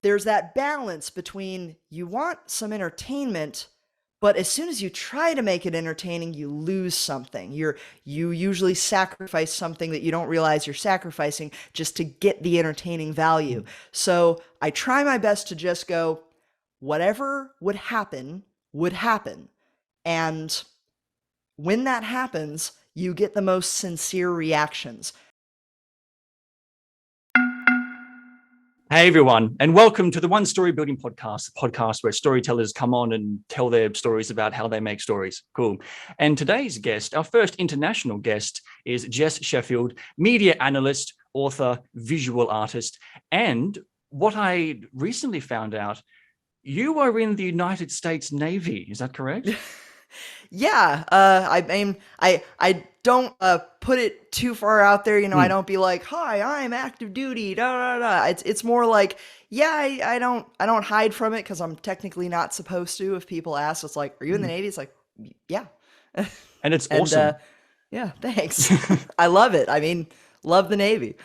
there's that balance between you want some entertainment, but as soon as you try to make it entertaining, you lose something. You usually sacrifice something that you don't realize you're sacrificing just to get the entertaining value. So I try my best to just go, whatever would happen. And when that happens, you get the most sincere reactions. Hey everyone, and welcome to the One Story Building Podcast, a podcast where storytellers come on and tell their stories about how they make stories. Cool. And today's guest, our first international guest, is Jess Sheffield, media analyst, author, visual artist, and what I recently found out, you are in the United States Navy. Is that correct? Yeah, I mean, I don't put it too far out there. I don't be like, "Hi, I'm active duty." Da da da. It's more like, yeah, I don't hide from it because I'm technically not supposed to. If people ask, it's like, "Are you in the Navy?" It's like, yeah, And it's and awesome. yeah, thanks. I love it. I mean, love the Navy.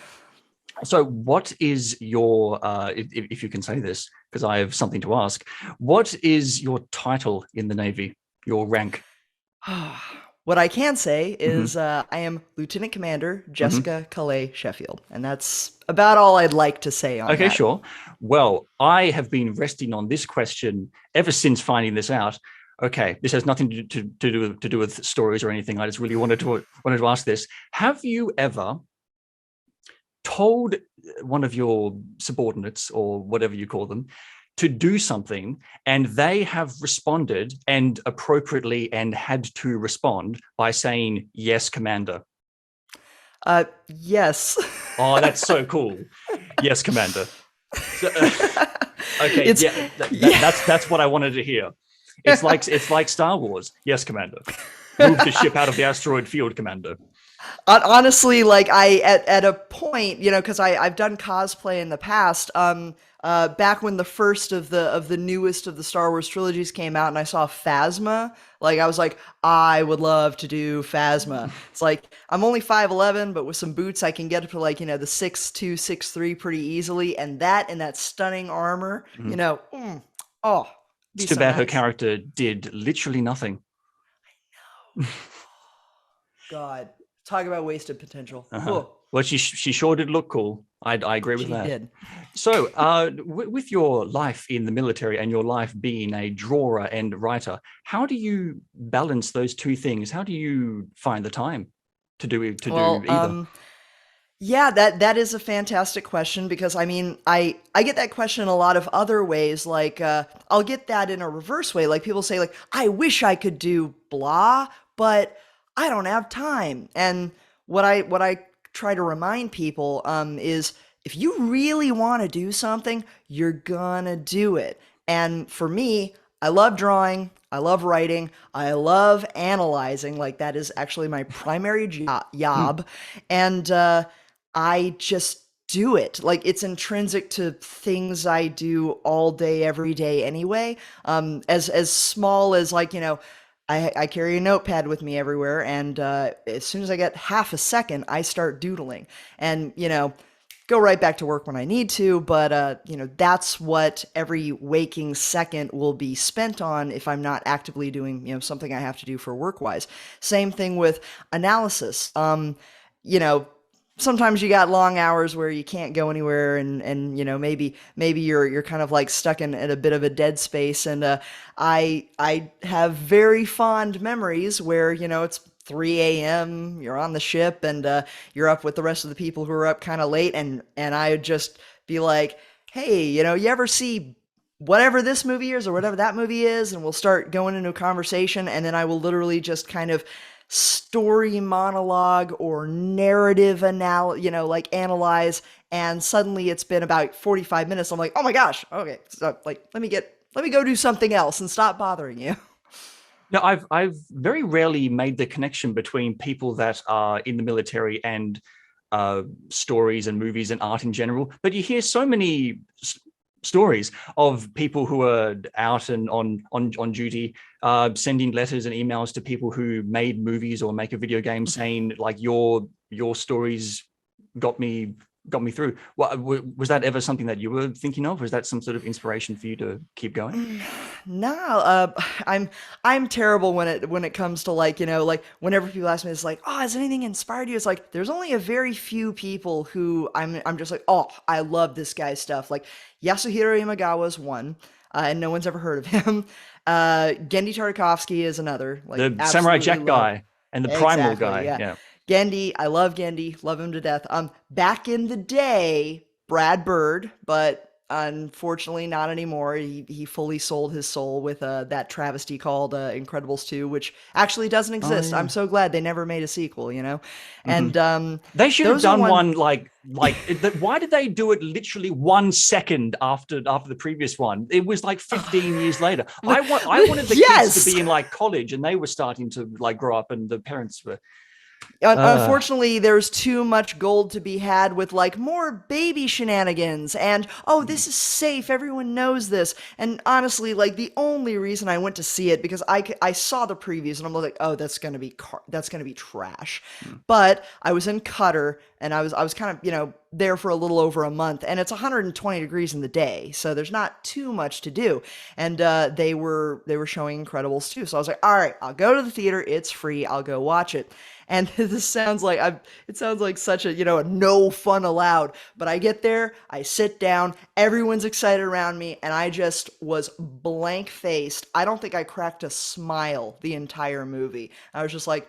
So what is your, if you can say this, because I have something to ask, what is your title in the Navy, your rank? What I can say Hmm. is I am Lieutenant Commander Hmm. Jessica Kalei Sheffield, and that's about all I'd like to say on Okay, that. sure. Well, I have been resting on this question ever since finding this out. Okay, this has nothing to do with stories or anything. I just really wanted to ask this. Have you ever told one of your subordinates or whatever you call them to do something and they have responded and appropriately and had to respond by saying, yes, commander? Yes. Oh, that's so cool. Yes, commander. So, okay, It's yeah, yeah. that's what I wanted to hear. It's like Star Wars. Yes, commander. Move the ship out of the asteroid field, commander. Honestly, like I at a point, because I've done cosplay in the past. Back when the first of the newest of the Star Wars trilogies came out, and I saw Phasma, like I was like, I would love to do Phasma. It's like I'm only 5'11", but with some boots, I can get up to like the 6'2", 6'3" pretty easily, and that stunning armor, Mhm. oh, It's be too so bad her nice. character did literally nothing. God, talk about wasted potential. Uh-huh. Oh, Well, she sure did look cool. I agree with she that. did. So, with your life in the military and your life being a drawer and writer, how do you balance those two things? How do you find the time to do Well, either? yeah, that is a fantastic question because I mean, I get that question a lot of other ways. Like, I'll get that in a reverse way. Like people say, like, I wish I could do blah, but I don't have time. And what I try to remind people is if you really want to do something, you're gonna do it. And for me, I love drawing. I love writing. I love analyzing. Like that is actually my primary Hmm. job. And I just do it. Like it's intrinsic to things I do all day, every day anyway. As small as like, I carry a notepad with me everywhere, and as soon as I get half a second, I start doodling. And, go right back to work when I need to, but that's what every waking second will be spent on if I'm not actively doing, something I have to do for work wise. Same thing with analysis. You know, sometimes you got long hours where you can't go anywhere, and maybe you're kind of like stuck in a bit of a dead space, and I have very fond memories where it's 3 a.m. you're on the ship, and you're up with the rest of the people who are up kind of late, and I would just be like, hey, you ever see whatever this movie is or whatever that movie is, and we'll start going into a conversation, and then I will literally just kind of story monologue or narrative like analyze, and suddenly it's been about 45 minutes. I'm like, oh my gosh, okay, so like let me go do something else and stop bothering you. No, I've very rarely made the connection between people that are in the military and stories and movies and art in general. But you hear so many stories of people who are out and on duty, sending letters and emails to people who made movies or make a video game, saying like your stories got me got me through. Was that ever something that you were thinking of? Was that some sort of inspiration for you to keep going? No, I'm terrible when it comes to like, like whenever people ask me, it's like, oh, has anything inspired you? It's like there's only a very few people who I'm just like, oh, I love this guy's stuff. Like Yasuhiro Imagawa's one, and no one's ever heard of him. Gendy Tartakovsky is another. Like The Samurai absolutely Jack love. guy and the Primal Exactly, guy. yeah. Yeah. Gendy, I love Gendy, love him to death. Back in the day, Brad Bird, but unfortunately not anymore. He fully sold his soul with that travesty called Incredibles 2, which actually doesn't Oh exist. I'm yeah. so glad they never made a sequel, you know? Hmm. And They should have those are done one. one why did they do it literally 1 second after the previous one? It was like 15 years later. I wanted the kids to Yes. be in like college and they were starting to like grow up and the parents were uh Unfortunately, there's too much gold to be had with like more baby shenanigans and oh, this is safe. Everyone knows this. And honestly, like the only reason I went to see it because I saw the previews and I'm like, oh, that's gonna be trash. But I was in Qatar and I was kind of there for a little over a month and it's 120 degrees in the day, so there's not too much to do. And they were showing Incredibles too, so I was like, all right, I'll go to the theater. It's free. I'll go watch it. And this sounds like it sounds like such a, a no fun allowed. But I get there, I sit down, everyone's excited around me, and I just was blank faced. I don't think I cracked a smile the entire movie. I was just like,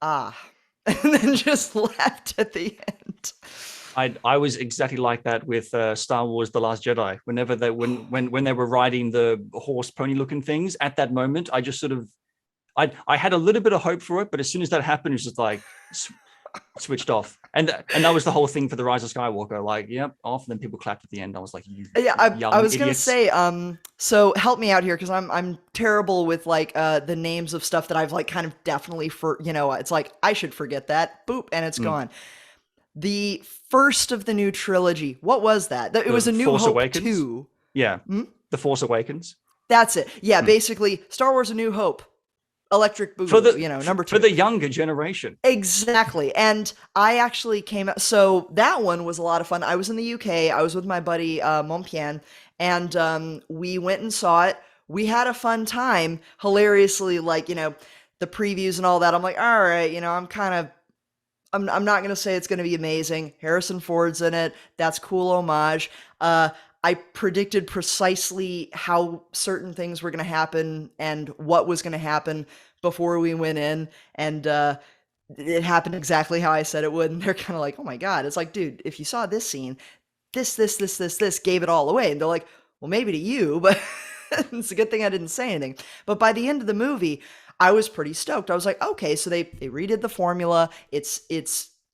ah, and then just left at the end. I was exactly like that with Star Wars: The Last Jedi. Whenever they when they were riding the horse pony looking things, at that moment, I just sort of I had a little bit of hope for it, but as soon as that happened, it was just like switched off. And that was the whole thing for the Rise of Skywalker. Like, yep, off, and then people clapped at the end. I was like, you Yeah, I young was gonna idiots. say, so help me out here because I'm terrible with like the names of stuff that I've like kind of definitely it's like I should forget that, boop, and it's Mm. gone. The first of the new trilogy, what was that? It The was A New Force Hope Awakens. 2. Yeah, Hmm? The Force Awakens. That's it. Yeah, Mm. basically Star Wars: A New Hope, Electric For Boogaloo, the number for 2. the younger generation. Exactly. And I actually came out, so that one was a lot of fun. I was in the UK. I was with my buddy Montpian, and we went and saw it. We had a fun time. Hilariously, like, the previews and all that. I'm like, all right, I'm not going to say it's going to be amazing. Harrison Ford's in it. That's cool homage. I predicted precisely how certain things were going to happen and what was going to happen before we went in. And it happened exactly how I said it would. And they're kind of like, oh my God. It's like, dude, if you saw this scene, this gave it all away. And they're like, well, maybe to you, but it's a good thing I didn't say anything. But by the end of the movie, I was pretty stoked. I was like, okay, so they redid the formula. It's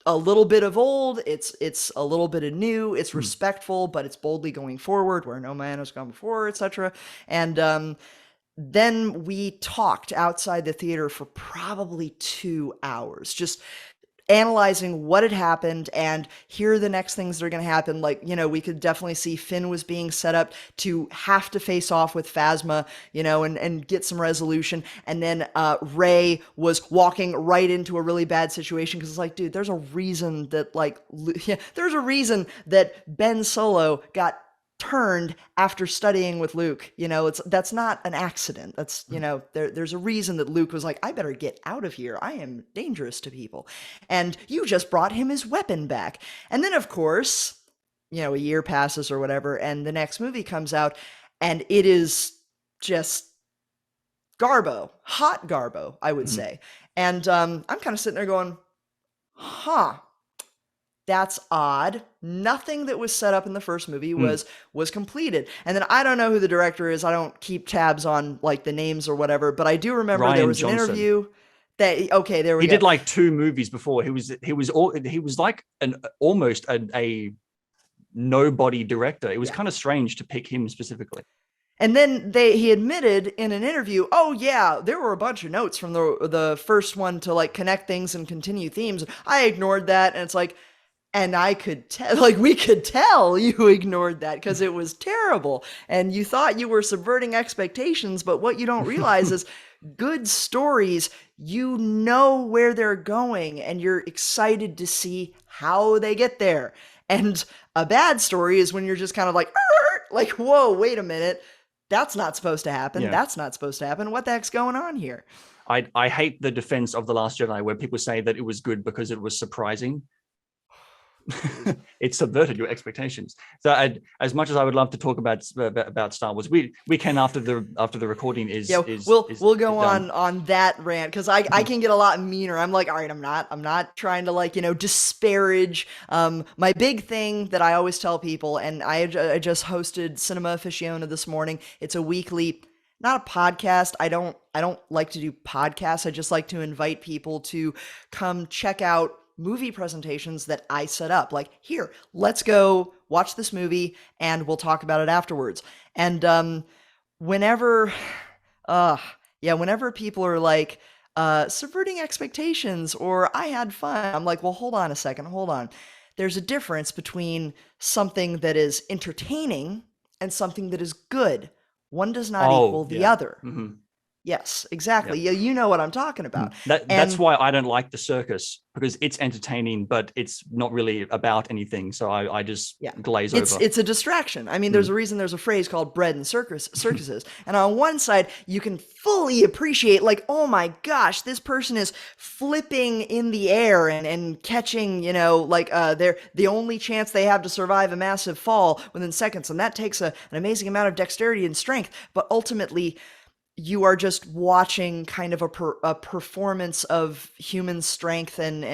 a little bit of old, it's a little bit of new, it's Mm. respectful, but it's boldly going forward where no man has gone before, etc. And then we talked outside the theater for probably 2 hours, just analyzing what had happened and here are the next things that are going to happen. Like, we could definitely see Finn was being set up to have to face off with Phasma, and get some resolution. And then Rey was walking right into a really bad situation because it's like, dude, there's a reason that there's a reason that Ben Solo got turned after studying with Luke. That's not an accident. That's, there's a reason that Luke was like, I better get out of here. I am dangerous to people. And you just brought him his weapon back. And then, of course, a year passes or whatever, and the next movie comes out, and it is just garbo, hot garbo, I would Mm. say. And I'm kind of sitting there going, huh, that's odd. Nothing that was set up in the first movie Mm. was completed. And then I don't know who the director is. I don't keep tabs on like the names or whatever, but I do remember there Ryan was an Johnson. interview that okay, there we He go. did like 2 movies before. He was like an almost a nobody director. It was Yeah. kind of strange to pick him specifically. And then he admitted in an interview, oh yeah, there were a bunch of notes from the first one to like connect things and continue themes. I ignored that, and it's like, and I could tell, like we could tell you ignored that because it was terrible, and you thought you were subverting expectations. But what you don't realize is good stories, you know where they're going, and you're excited to see how they get there. And a bad story is when you're just kind of like, whoa, wait a minute. That's not supposed to happen. Yeah. That's not supposed to happen. What the heck's going on here? I hate the defense of The Last Jedi where people say that it was good because it was surprising. It subverted your expectations. So as much as I would love to talk about Star Wars, we can after the recording is Yeah, is we'll go done. on that rant because I can get a lot meaner. I'm like, all right, I'm not trying to like disparage. My big thing that I always tell people, and I just hosted Cinema Aficionado this morning. It's a weekly, not a podcast. I don't like to do podcasts. I just like to invite people to come check out movie presentations that I set up. Like, here, let's go watch this movie and we'll talk about it afterwards. And whenever uh whenever people are like subverting expectations or I had fun, I'm like, well, hold on a second, hold on. There's a difference between something that is entertaining and something that is good. One does not Oh equal the yeah. other. Mm-hmm. Yes, exactly. Yep. Yeah, you know what I'm talking about. That's And why I don't like the circus, because it's entertaining, but it's not really about anything. So I just yeah, glaze it's over. it's a distraction. I mean, there's a reason there's a phrase called bread and circuses. And on one side, you can fully appreciate, like, oh my gosh, this person is flipping in the air and catching, like they're the only chance they have to survive a massive fall within seconds, and that takes an amazing amount of dexterity and strength. But ultimately, you are just watching kind of a performance of human strength and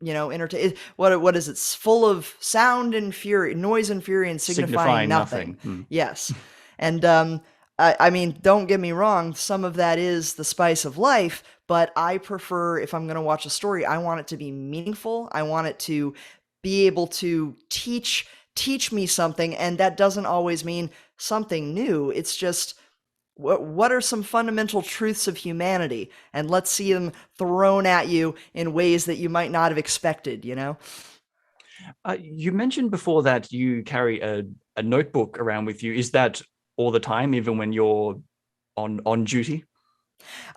entertain. What is it? It's full of sound and fury, noise and fury, and signifying Signifying nothing. nothing. Yes, and I mean, don't get me wrong. Some of that is the spice of life, but I prefer, if I'm going to watch a story, I want it to be meaningful. I want it to be able to teach me something, and that doesn't always mean something new. It's just what are some fundamental truths of humanity, and let's see them thrown at you in ways that you might not have expected. You mentioned before that you carry a notebook around with you. Is that all the time, even when you're on duty?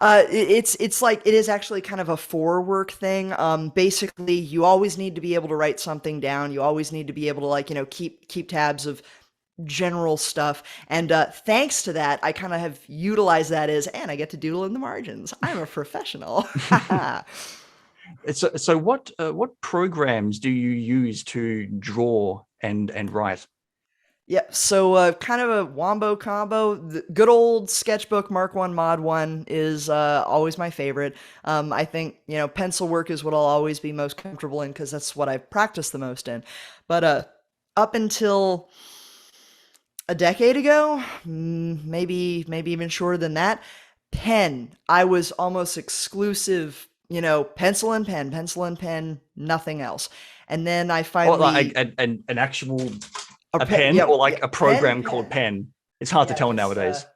It's like it is actually kind of a for work thing. Basically, you always need to be able to write something down. You always need to be able to, like, keep tabs of general stuff. And thanks to that, I kind of have utilized that and I get to doodle in the margins. I'm a professional. So what programs do you use to draw and write? Yeah, so kind of a wombo combo. The good old sketchbook Mark 1 Mod 1 is always my favorite. I think, pencil work is what I'll always be most comfortable in because that's what I've practiced the most in. But up until a decade ago, maybe even shorter than that, pen. I was almost exclusive, pencil and pen, nothing else. And then I Or like finally an actual a a pen, pen, yeah, or yeah, like a pen, program called pen. Pen? It's hard to Yeah, tell just nowadays.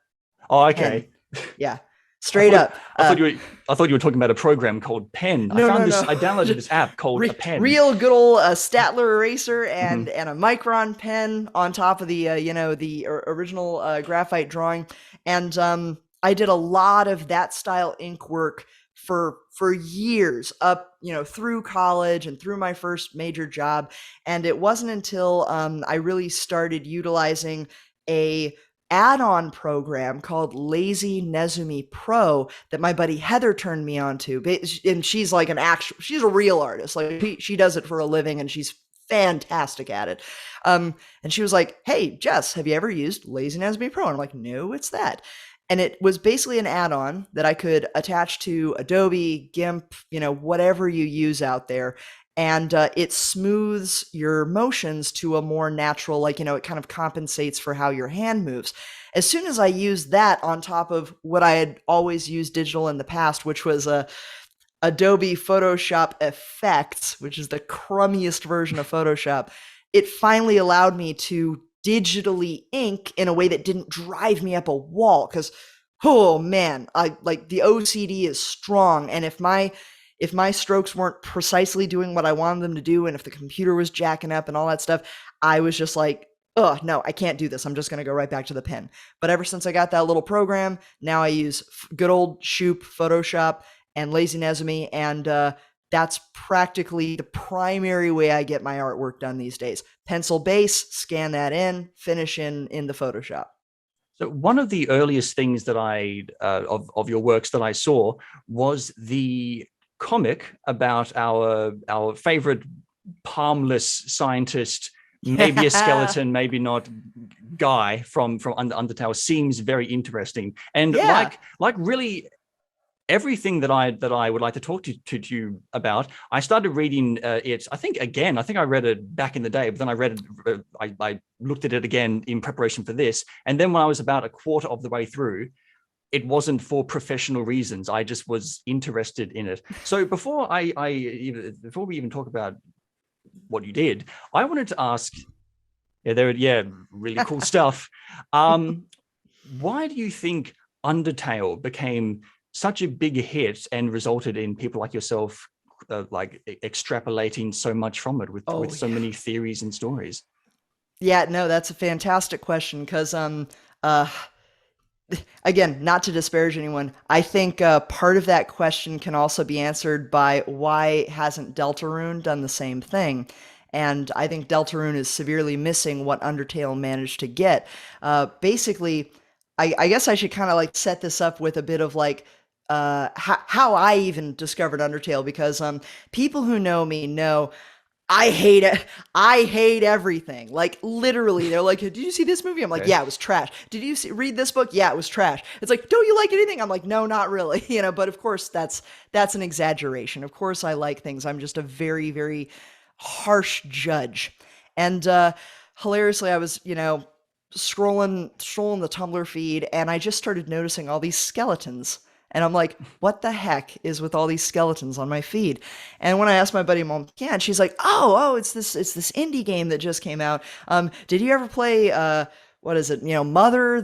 Oh, pen. okay. Yeah, I straight thought up. I thought you were I thought you were talking about a program called Pen. No, no, I no. downloaded this app called a Pen. Real good old Statler eraser and Mhm. and a Micron pen on top of the the original graphite drawing, and I did a lot of that style ink work for years up through college and through my first major job. And it wasn't until I really started utilizing a add-on program called Lazy Nezumi Pro that my buddy Heather turned me on to. And she's like she's a real artist. Like she does it for a living and she's fantastic at it. And she was like, "Hey, Jess, have you ever used Lazy Nezumi Pro?" And I'm like, "No, it's that." And it was basically an add-on that I could attach to Adobe, GIMP, whatever you use out there. And it smooths your motions to a more natural, like, it kind of compensates for how your hand moves. As soon as I used that on top of what I had always used digital in the past, which was Adobe Photoshop Effects, which is the crummiest version of Photoshop, it finally allowed me to digitally ink in a way that didn't drive me up a wall. Because, oh man, I like the OCD is strong, and if my strokes weren't precisely doing what I wanted them to do, and if the computer was jacking up and all that stuff, I was just like, oh no, I can't do this. I'm just gonna go right back to the pen. But ever since I got that little program, now I use good old Shoop, Photoshop, and Lazy Nezumi, and that's practically the primary way I get my artwork done these days. Pencil base, scan that in, finish in the Photoshop. So one of the earliest things that I of your works that I saw was the comic about our favorite palmless scientist, maybe a skeleton, maybe not, guy from Undertale. Seems very interesting, and Yeah. like really everything that I would like to talk to you about. I started reading it. I think I read it back in the day, but then I read it. I looked at it again in preparation for this, and then when I was about a quarter of the way through, it wasn't for professional reasons. I just was interested in it. So before we even talk about what you did, I wanted to ask. Yeah, really cool stuff. Why do you think Undertale became such a big hit and resulted in people like yourself like extrapolating so much from it with Oh, so yeah. many theories and stories? Yeah, no, that's a fantastic question because uh again, not to disparage anyone, I think part of that question can also be answered by why hasn't Deltarune done the same thing? And I think Deltarune is severely missing what Undertale managed to get. Basically, I guess I should kind of like set this up with a bit of like how I even discovered Undertale because people who know me know I hate it. I hate everything. Like literally, they're like, "Did you see this movie?" I'm like, Okay. "Yeah, it was trash." "Did you read this book?" "Yeah, it was trash." It's like, "Don't you like anything?" I'm like, "No, not really." But of course, that's an exaggeration. Of course, I like things. I'm just a very, very harsh judge. And hilariously, I was, scrolling the Tumblr feed, and I just started noticing all these skeletons. And I'm like, what the heck is with all these skeletons on my feed? And when I asked my buddy Mom, yeah, and she's like, oh, it's this indie game that just came out. Did you ever play what is it? The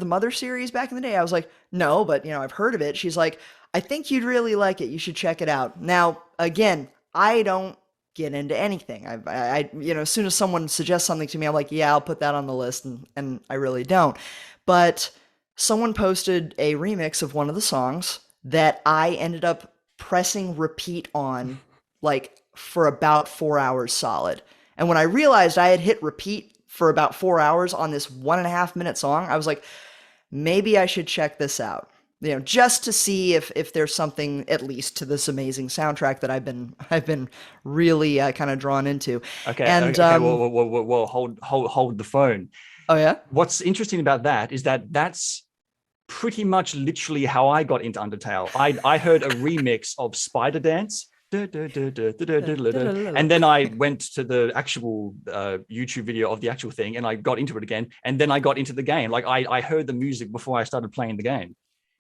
Mother series back in the day? I was like, no, but I've heard of it. She's like, I think you'd really like it. You should check it out. Now, again, I don't get into anything. As soon as someone suggests something to me, I'm like, yeah, I'll put that on the list, and I really don't. But someone posted a remix of one of the songs that I ended up pressing repeat on like for about 4 hours solid. And when I realized I had hit repeat for about 4 hours on this 1.5 minute song, I was like, maybe I should check this out. Just to see if there's something at least to this amazing soundtrack that I've been really kind of drawn into. Okay. And Okay. Well, hold the phone. oh yeah, What's interesting about that is that that's pretty much literally how I got into Undertale. I heard a remix of Spider Dance. And then I went to the actual YouTube video of the actual thing, and I got into it again. And then I got into the game. Like I heard the music before I started playing the game.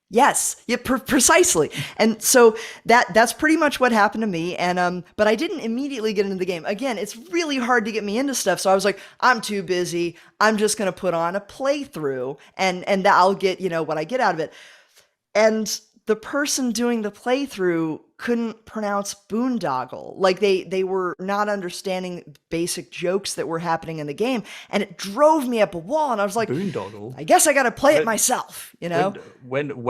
yes, yeah, precisely. And so that's pretty much what happened to me. And but I didn't immediately get into the game. Again, it's really hard to get me into stuff. So I was like, I'm too busy. I'm just gonna put on a playthrough, and I'll get what I get out of it. And the person doing the playthrough couldn't pronounce boondoggle. Like they were not understanding basic jokes that were happening in the game, and it drove me up a wall. And I was like, Boondoggle. I guess I got to play it When, myself.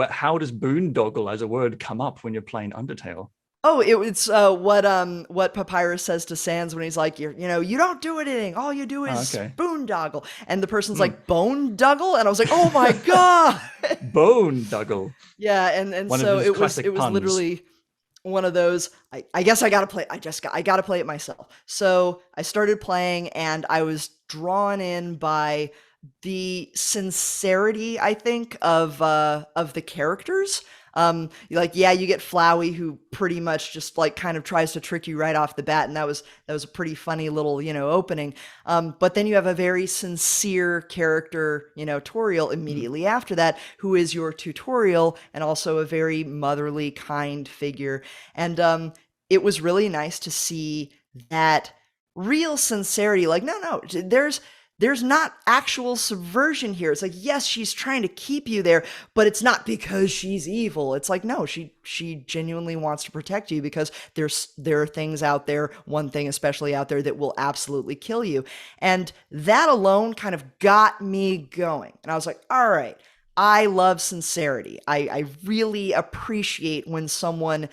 how does boondoggle as a word come up when you're playing Undertale? Oh, it's what Papyrus says to Sans when he's like, you don't do anything. All you do Oh, is okay. boondoggle. And the person's Hmm. like, bone duggle, and I was like, oh my god. Boondoggle. Yeah, and One of so his it classic was puns. literally one of those. I guess I gotta play. I gotta play it myself. So I started playing, and I was drawn in by the sincerity, I think, of the characters. Like, yeah, you get Flowey, who pretty much just like kind of tries to trick you right off the bat, and that was a pretty funny little opening. But then you have a very sincere character, Toriel, Mm. immediately after that, who is your tutorial and also a very motherly, kind figure. And it was really nice to see that real sincerity. Like, no, there's not actual subversion here. It's like, yes, she's trying to keep you there, but it's not because she's evil. It's like, no, she genuinely wants to protect you because there are things out there, one thing especially out there, that will absolutely kill you. And that alone kind of got me going. And I was like, all right, I love sincerity. I really appreciate when someone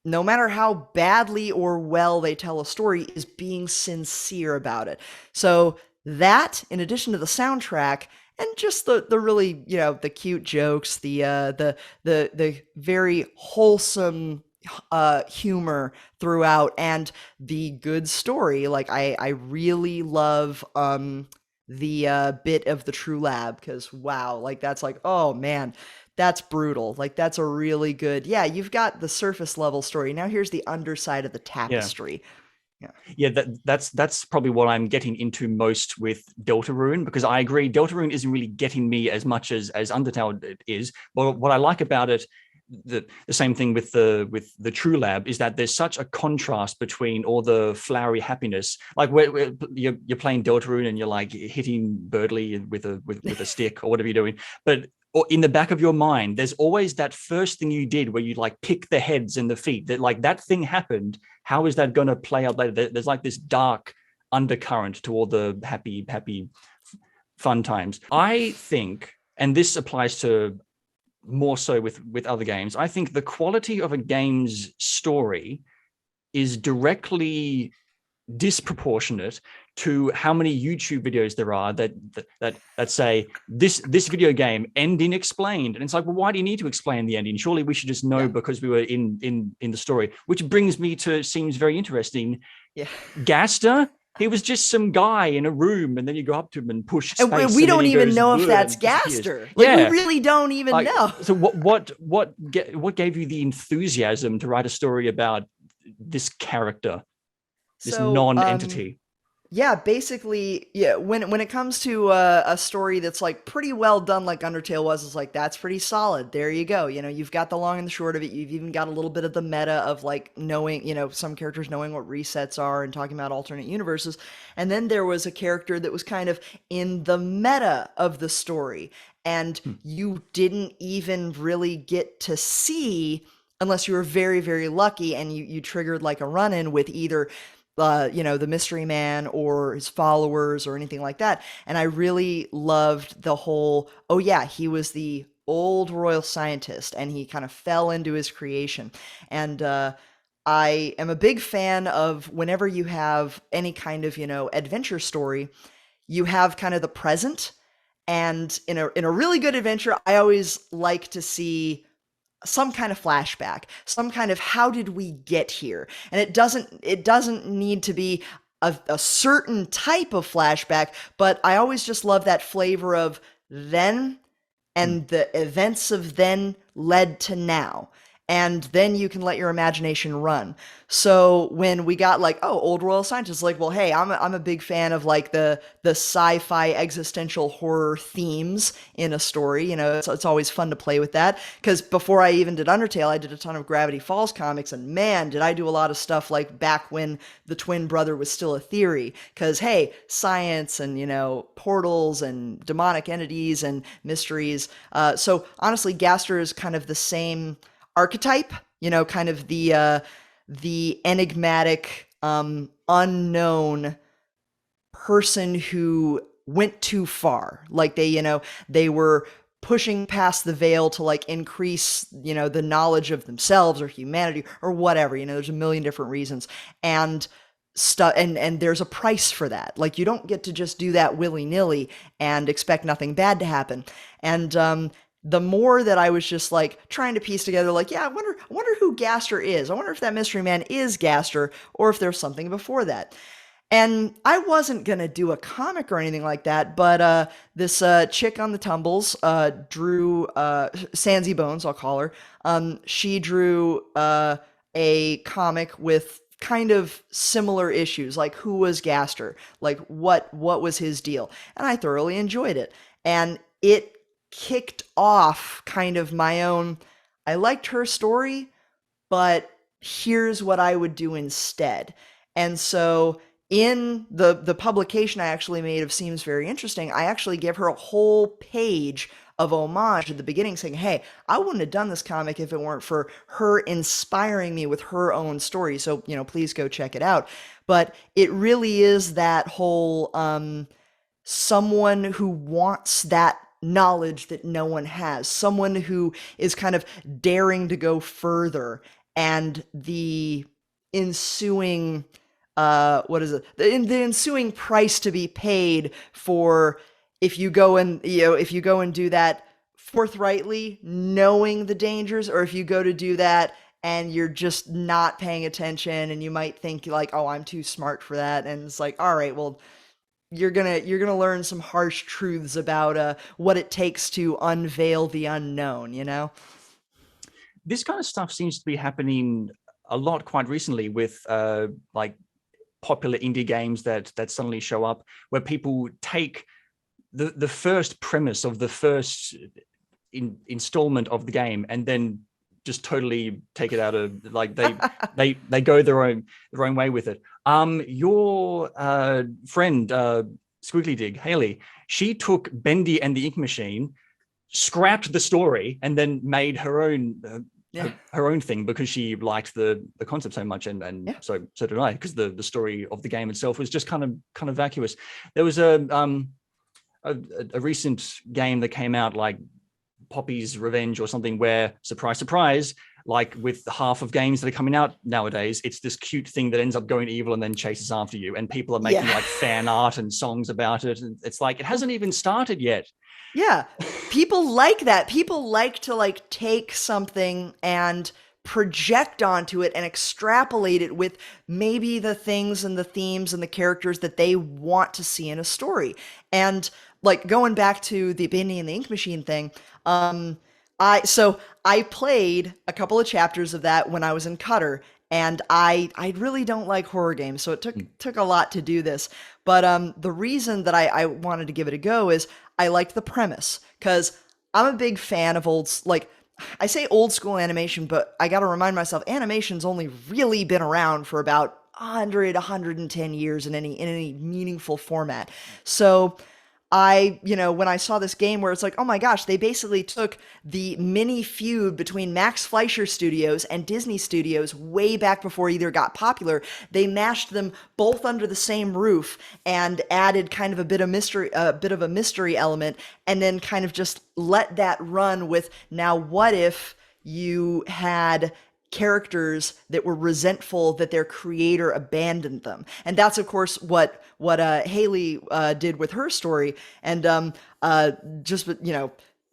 no matter how badly or well they tell a story, is being sincere about it. So that, in addition to the soundtrack and just the really, the cute jokes, the very wholesome humor throughout, and the good story. Like I really love the bit of the True Lab, because wow, like that's like, oh man, that's brutal. Like that's a really good. Yeah, you've got the surface level story. Now here's the underside of the Yeah. tapestry. Yeah. Yeah, that's probably what I'm getting into most with Deltarune, because I agree Deltarune isn't really getting me as much as Undertale is. But what I like about it, the same thing with the True Lab, is that there's such a contrast between all the flowery happiness, like where you're playing Deltarune and you're like hitting Birdley with a stick or whatever you're doing, but in the back of your mind, there's always that first thing you did where you like pick the heads and the feet. That like that thing happened. How is that going to play out later? There's like this dark undercurrent to all the happy, fun times. I think, and this applies to more so with other games, I think the quality of a game's story is directly disproportionate to how many YouTube videos there are that say this video game ending explained, and it's like, well, why do you need to explain the ending? Surely we should just know Yeah. because we were in the story. Which brings me to, seems very interesting, Yeah. Gaster. He was just some guy in a room, and then you go up to him and push And space, we and then don't he even goes know if that's and disappears. Gaster. Like we Yeah. really don't even know. So what gave you the enthusiasm to write a story about this character, this So, non-entity? yeah, basically, yeah. When it comes to a story that's like pretty well done, like Undertale was, it's like that's pretty solid. There you go. You've got the long and the short of it. You've even got a little bit of the meta of like knowing, some characters knowing what resets are and talking about alternate universes. And then there was a character that was kind of in the meta of the story, and Hmm. you didn't even really get to see, unless you were very, very lucky and you triggered like a run in with either the mystery man or his followers or anything like that. And I really loved the whole, oh yeah, he was the old royal scientist and he kind of fell into his creation. And I am a big fan of whenever you have any kind of, adventure story, you have kind of the present. And in a really good adventure, I always like to see some kind of flashback, some kind of how did we get here? And it doesn't need to be a certain type of flashback, but I always just love that flavor of then, Hmm. and the events of then led to now. And then you can let your imagination run. So when we got like, oh, old royal scientists, like, well, hey, I'm a big fan of like the sci-fi existential horror themes in a story. It's always fun to play with that. Because before I even did Undertale, I did a ton of Gravity Falls comics, and man, did I do a lot of stuff like back when the twin brother was still a theory. Because hey, science and portals and demonic entities and mysteries. So honestly, Gaster is kind of the same archetype, kind of the enigmatic, unknown person who went too far. Like they were pushing past the veil to like increase, the knowledge of themselves or humanity or whatever. There's a million different reasons. And stuff, and there's a price for that. Like you don't get to just do that willy-nilly and expect nothing bad to happen. And the more that I was just like trying to piece together, like, yeah, I wonder who Gaster is. I wonder if that mystery man is Gaster, or if there's something before that. And I wasn't gonna do a comic or anything like that, but this chick on the tumbles drew Sansy Bones, I'll call her. She drew a comic with kind of similar issues, like who was Gaster, like what was his deal, and I thoroughly enjoyed it. And it kicked off kind of my own. I liked her story, but here's what I would do instead. And so in the publication I actually made of Seems Very Interesting, I actually gave her a whole page of homage at the beginning saying, hey, I wouldn't have done this comic if it weren't for her inspiring me with her own story. So, please go check it out. But it really is that whole someone who wants that knowledge that no one has, someone who is kind of daring to go further and the ensuing what is it, the ensuing price to be paid for, if you go and if you go and do that forthrightly knowing the dangers, or if you go to do that and you're just not paying attention and you might think like, oh, I'm too smart for that, and it's like, all right, well, you're gonna learn some harsh truths about what it takes to unveil the unknown, you know. This kind of stuff seems to be happening a lot quite recently with like popular indie games that suddenly show up, where people take the first premise of the first installment of the game and then just totally take it out of, like, they go their own way with it. Your friend Squiggly Dig, Haley, she took Bendy and the Ink Machine, scrapped the story, and then made her own Yeah. her own thing because she liked the concept so much, and Yeah. so did I, because the story of the game itself was just kind of vacuous. There was a recent game that came out, like Poppy's Revenge or something, where, surprise, surprise, like with half of games that are coming out nowadays, it's this cute thing that ends up going evil and then chases after you, and people are making Yeah. like fan art and songs about it, and it's like, it hasn't even started yet. Yeah. People like that. People like to like take something and project onto it and extrapolate it with maybe the things and the themes and the characters that they want to see in a story. And like going back to the Bendy and the Ink Machine thing, I played a couple of chapters of that when I was in Qatar, and I really don't like horror games, so it took a lot to do this. But the reason that I wanted to give it a go is I liked the premise, because I'm a big fan of like, I say old school animation, but I got to remind myself animation's only really been around for about 100, 110 years in any meaningful format. So when I saw this game where it's like, oh my gosh, they basically took the mini feud between Max Fleischer Studios and Disney Studios way back before either got popular. They mashed them both under the same roof and added kind of a bit of a mystery element, and then kind of just let that run with, now what if you had characters that were resentful that their creator abandoned them. And that's of course what Haley did with her story. And just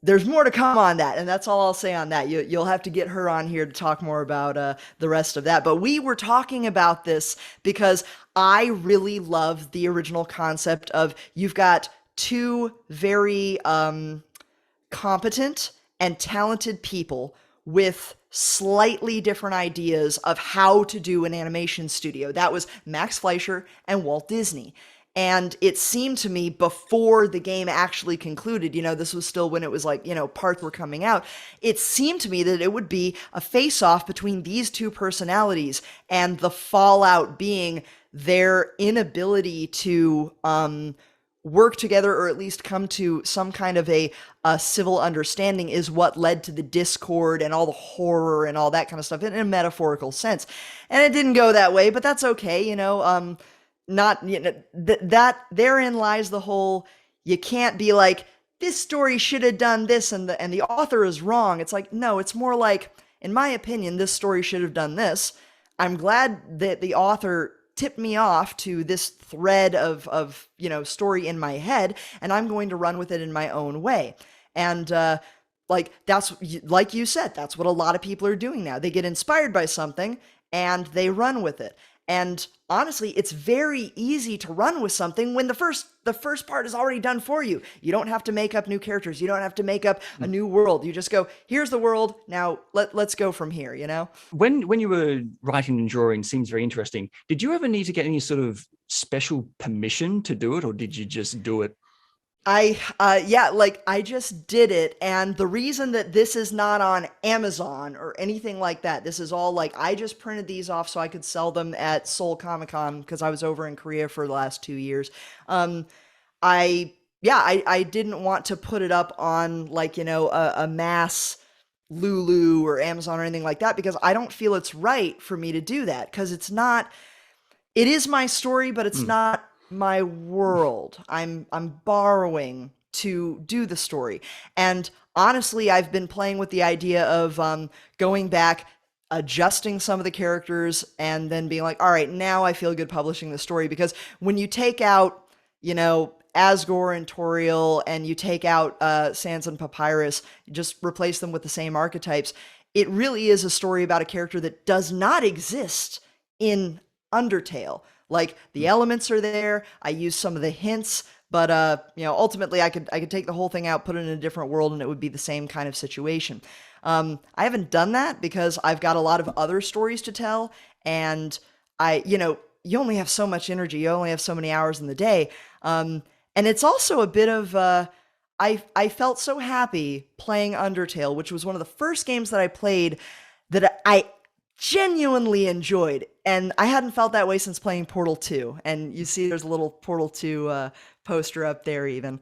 there's more to come on that, and that's all I'll say on that. You'll have to get her on here to talk more about the rest of that. But we were talking about this because I really love the original concept of, you've got two very competent and talented people with slightly different ideas of how to do an animation studio. That was Max Fleischer and Walt Disney. And it seemed to me, before the game actually concluded, this was still when it was like, parts were coming out. It seemed to me that it would be a face-off between these two personalities, and the fallout being their inability to work together, or at least come to some kind of a civil understanding, is what led to the discord and all the horror and all that kind of stuff in a metaphorical sense. And it didn't go that way, but that's okay, not that therein lies the whole, you can't be like, this story should have done this and the author is wrong. It's like, no, it's more like, in my opinion, this story should have done this. I'm glad that the author tipped me off to this thread of story in my head, and I'm going to run with it in my own way. And like, that's, like you said, that's what a lot of people are doing now. They get inspired by something and they run with it. And honestly, it's very easy to run with something when the first part is already done for you. You don't have to make up new characters. You don't have to make up a new world. You just go, here's the world. Now let's go from here, When you were writing and drawing, seems very interesting. Did you ever need to get any sort of special permission to do it, or did you just do it? I just did it. And the reason that this is not on Amazon or anything like that, this is all like, I just printed these off so I could sell them at Seoul Comic Con, because I was over in Korea for the last 2 years. I didn't want to put it up on like, a mass Lulu or Amazon or anything like that, because I don't feel it's right for me to do that, because it is my story, but it's not my world. I'm borrowing to do the story. And honestly, I've been playing with the idea of going back adjusting some of the characters, and then being like, all right, now I feel good publishing the story. Because when you take out, Asgore and Toriel, and you take out Sans and Papyrus, you just replace them with the same archetypes, it really is a story about a character that does not exist in Undertale. Like, the elements are there, I use some of the hints, but ultimately I could take the whole thing out, put it in a different world, and it would be the same kind of situation. I haven't done that because I've got a lot of other stories to tell, and you only have so much energy, you only have so many hours in the day, and it's also a bit of I felt so happy playing Undertale, which was one of the first games that I played that I genuinely enjoyed. And I hadn't felt that way since playing Portal 2. And you see there's a little Portal 2 poster up there even.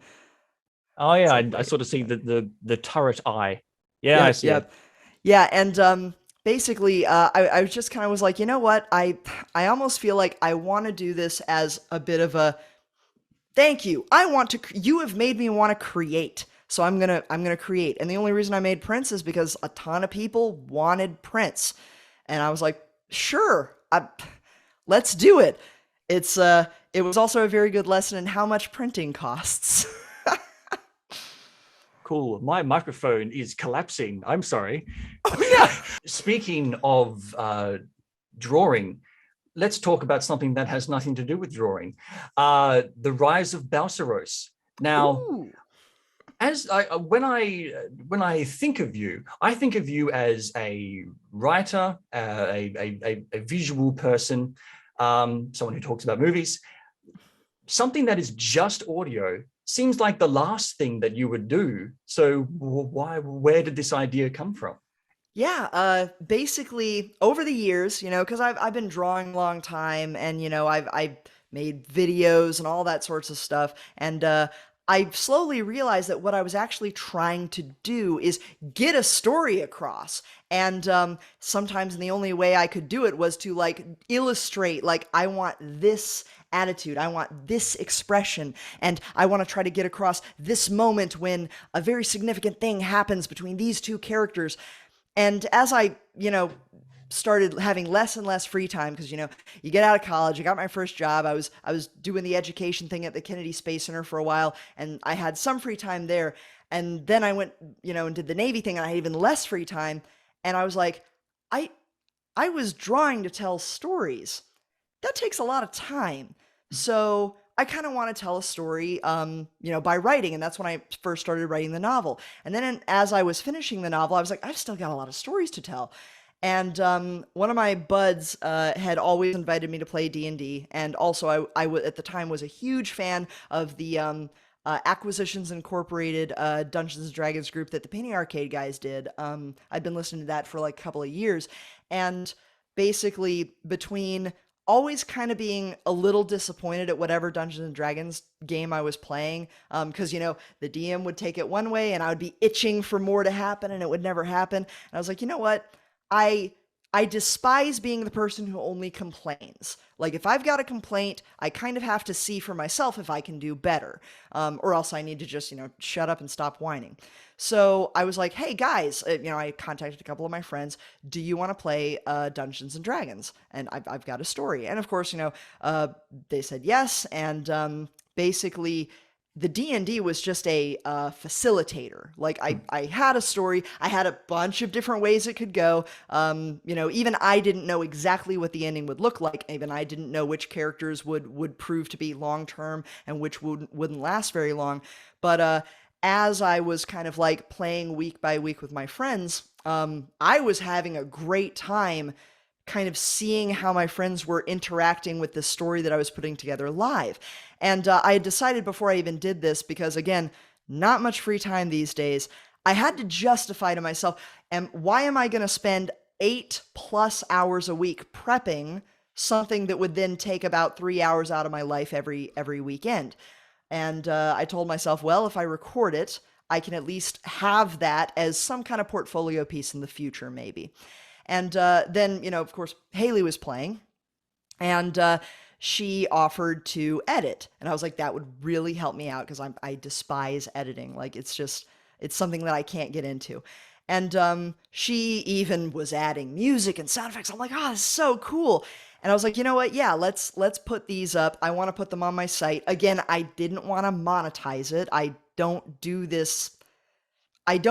Oh yeah, So, I sort of see the turret eye. Yeah, I yep, see it. yep. Yeah, and basically, I was just kind of was like, you know what? I almost feel like I want to do this as a bit of a thank you. You have made me want to create. So I'm gonna create. And the only reason I made Prince is because a ton of people wanted Prince. And I was like, sure, let's do it. It was also a very good lesson in how much printing costs. Cool. My microphone is collapsing. I'm sorry. Oh Speaking of drawing, let's talk about something that has nothing to do with drawing. The rise of Balsaros. no. Now, Ooh. as when I think of you, I think of you as a writer, a visual person, someone who talks about movies. Something that is just audio seems like the last thing that you would do. So where did this idea come from? Yeah, basically over the years, because I've been drawing a long time, and I've made videos and all that sorts of stuff, and I slowly realized that what I was actually trying to do is get a story across, and sometimes the only way I could do it was to like illustrate, like I want this attitude, I want this expression, and I want to try to get across this moment when a very significant thing happens between these two characters. And as I, started having less and less free time, because you get out of college, I got my first job, I was doing the education thing at the Kennedy Space Center for a while, and I had some free time there. And then I went, and did the Navy thing, and I had even less free time. And I was like, I I was drawing to tell stories. That takes a lot of time. So I kind of want to tell a story, by writing. And that's when I first started writing the novel. And then as I was finishing the novel, I was like, I've still got a lot of stories to tell. And one of my buds had always invited me to play D&D. And also, at the time was a huge fan of the Acquisitions Incorporated Dungeons and Dragons group that the Painting Arcade guys did. I'd been listening to that for like a couple of years. And basically, between always kind of being a little disappointed at whatever Dungeons and Dragons game I was playing, because the DM would take it one way and I would be itching for more to happen and it would never happen. And I was like, you know what? I I despise being the person who only complains. Like, if I've got a complaint, I kind of have to see for myself if I can do better, or else I need to just, shut up and stop whining. So I was like, hey guys, I contacted a couple of my friends. Do you want to play Dungeons and Dragons? And I've got a story. And of course, they said yes. And basically, the D&D was just a facilitator. Like, I had a story, I had a bunch of different ways it could go. Even I didn't know exactly what the ending would look like. Even I didn't know which characters would prove to be long term and which wouldn't last very long. But as I was kind of like playing week by week with my friends, I was having a great time kind of seeing how my friends were interacting with the story that I was putting together live. And I had decided before I even did this, because again, not much free time these days, I had to justify to myself, and why am I going to spend 8+ hours a week prepping something that would then take about 3 hours out of my life every weekend? And I told myself, well, if I record it, I can at least have that as some kind of portfolio piece in the future, maybe. And then, of course, Haley was playing, and she offered to edit. And I was like, that would really help me out because I despise editing. Like, it's something that I can't get into. And she even was adding music and sound effects. I'm like, oh, this is so cool. And I was like, you know what? Yeah, let's put these up. I want to put them on my site. Again, I didn't want to monetize it. I don't do this, like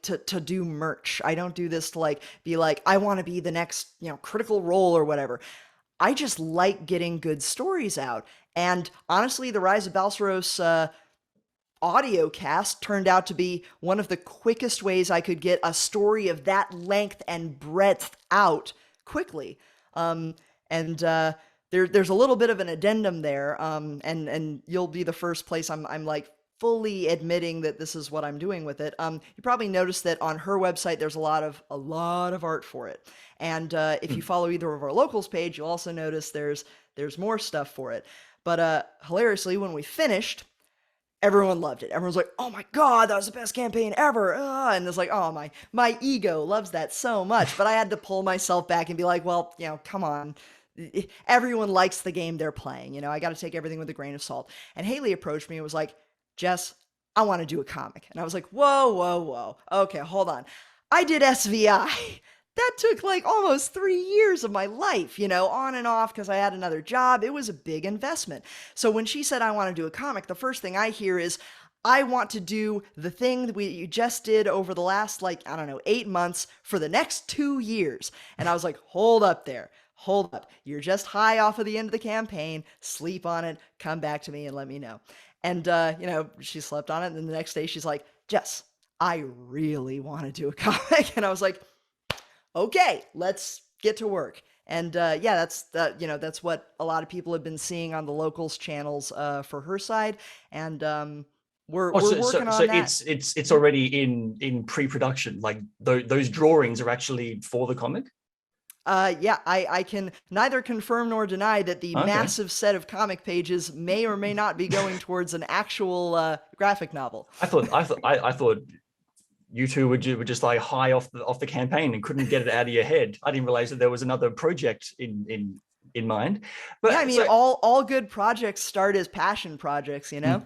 to do merch. I don't do this to like be like, I want to be the next, Critical Role or whatever. I just like getting good stories out. And honestly, the Rise of Balsaros audio cast turned out to be one of the quickest ways I could get a story of that length and breadth out quickly. And there's a little bit of an addendum there, and you'll be the first place I'm like fully admitting that this is what I'm doing with it. You probably noticed that on her website there's a lot of art for it, and if you Hmm. follow either of our locals page, you'll also notice there's more stuff for it. But hilariously, when we finished, everyone loved it. Everyone's like, "Oh my god, that was the best campaign ever!" And it's like, "Oh my ego loves that so much." But I had to pull myself back and be like, "Well, come on." Everyone likes the game they're playing. I got to take everything with a grain of salt. And Haley approached me and was like, "Jess, I want to do a comic." And I was like, "Whoa, whoa, whoa. Okay, hold on. I did SVI. That took like almost 3 years of my life, on and off because I had another job. It was a big investment. So when she said, I want to do a comic, the first thing I hear is, I want to do the thing that you just did over the last, like, I don't know, 8 months for the next 2 years. And I was like, hold up there. Hold up. You're just high off of the end of the campaign. Sleep on it. Come back to me and let me know. And, she slept on it. And then the next day she's like, Jess, I really want to do a comic. And I was like, okay, let's get to work. And yeah, that's what a lot of people have been seeing on the locals channels for her side, and we're Oh, we're so so working so on that. it's already in pre-production. Like those drawings are actually for the comic. Yeah, I can neither confirm nor deny that the Okay. massive set of comic pages may or may not be going towards an actual graphic novel. I thought you two were just like high off the campaign and couldn't get it out of your head. I didn't realize that there was another project in mind. Yeah, I But mean, so all good projects start as passion projects, hmm.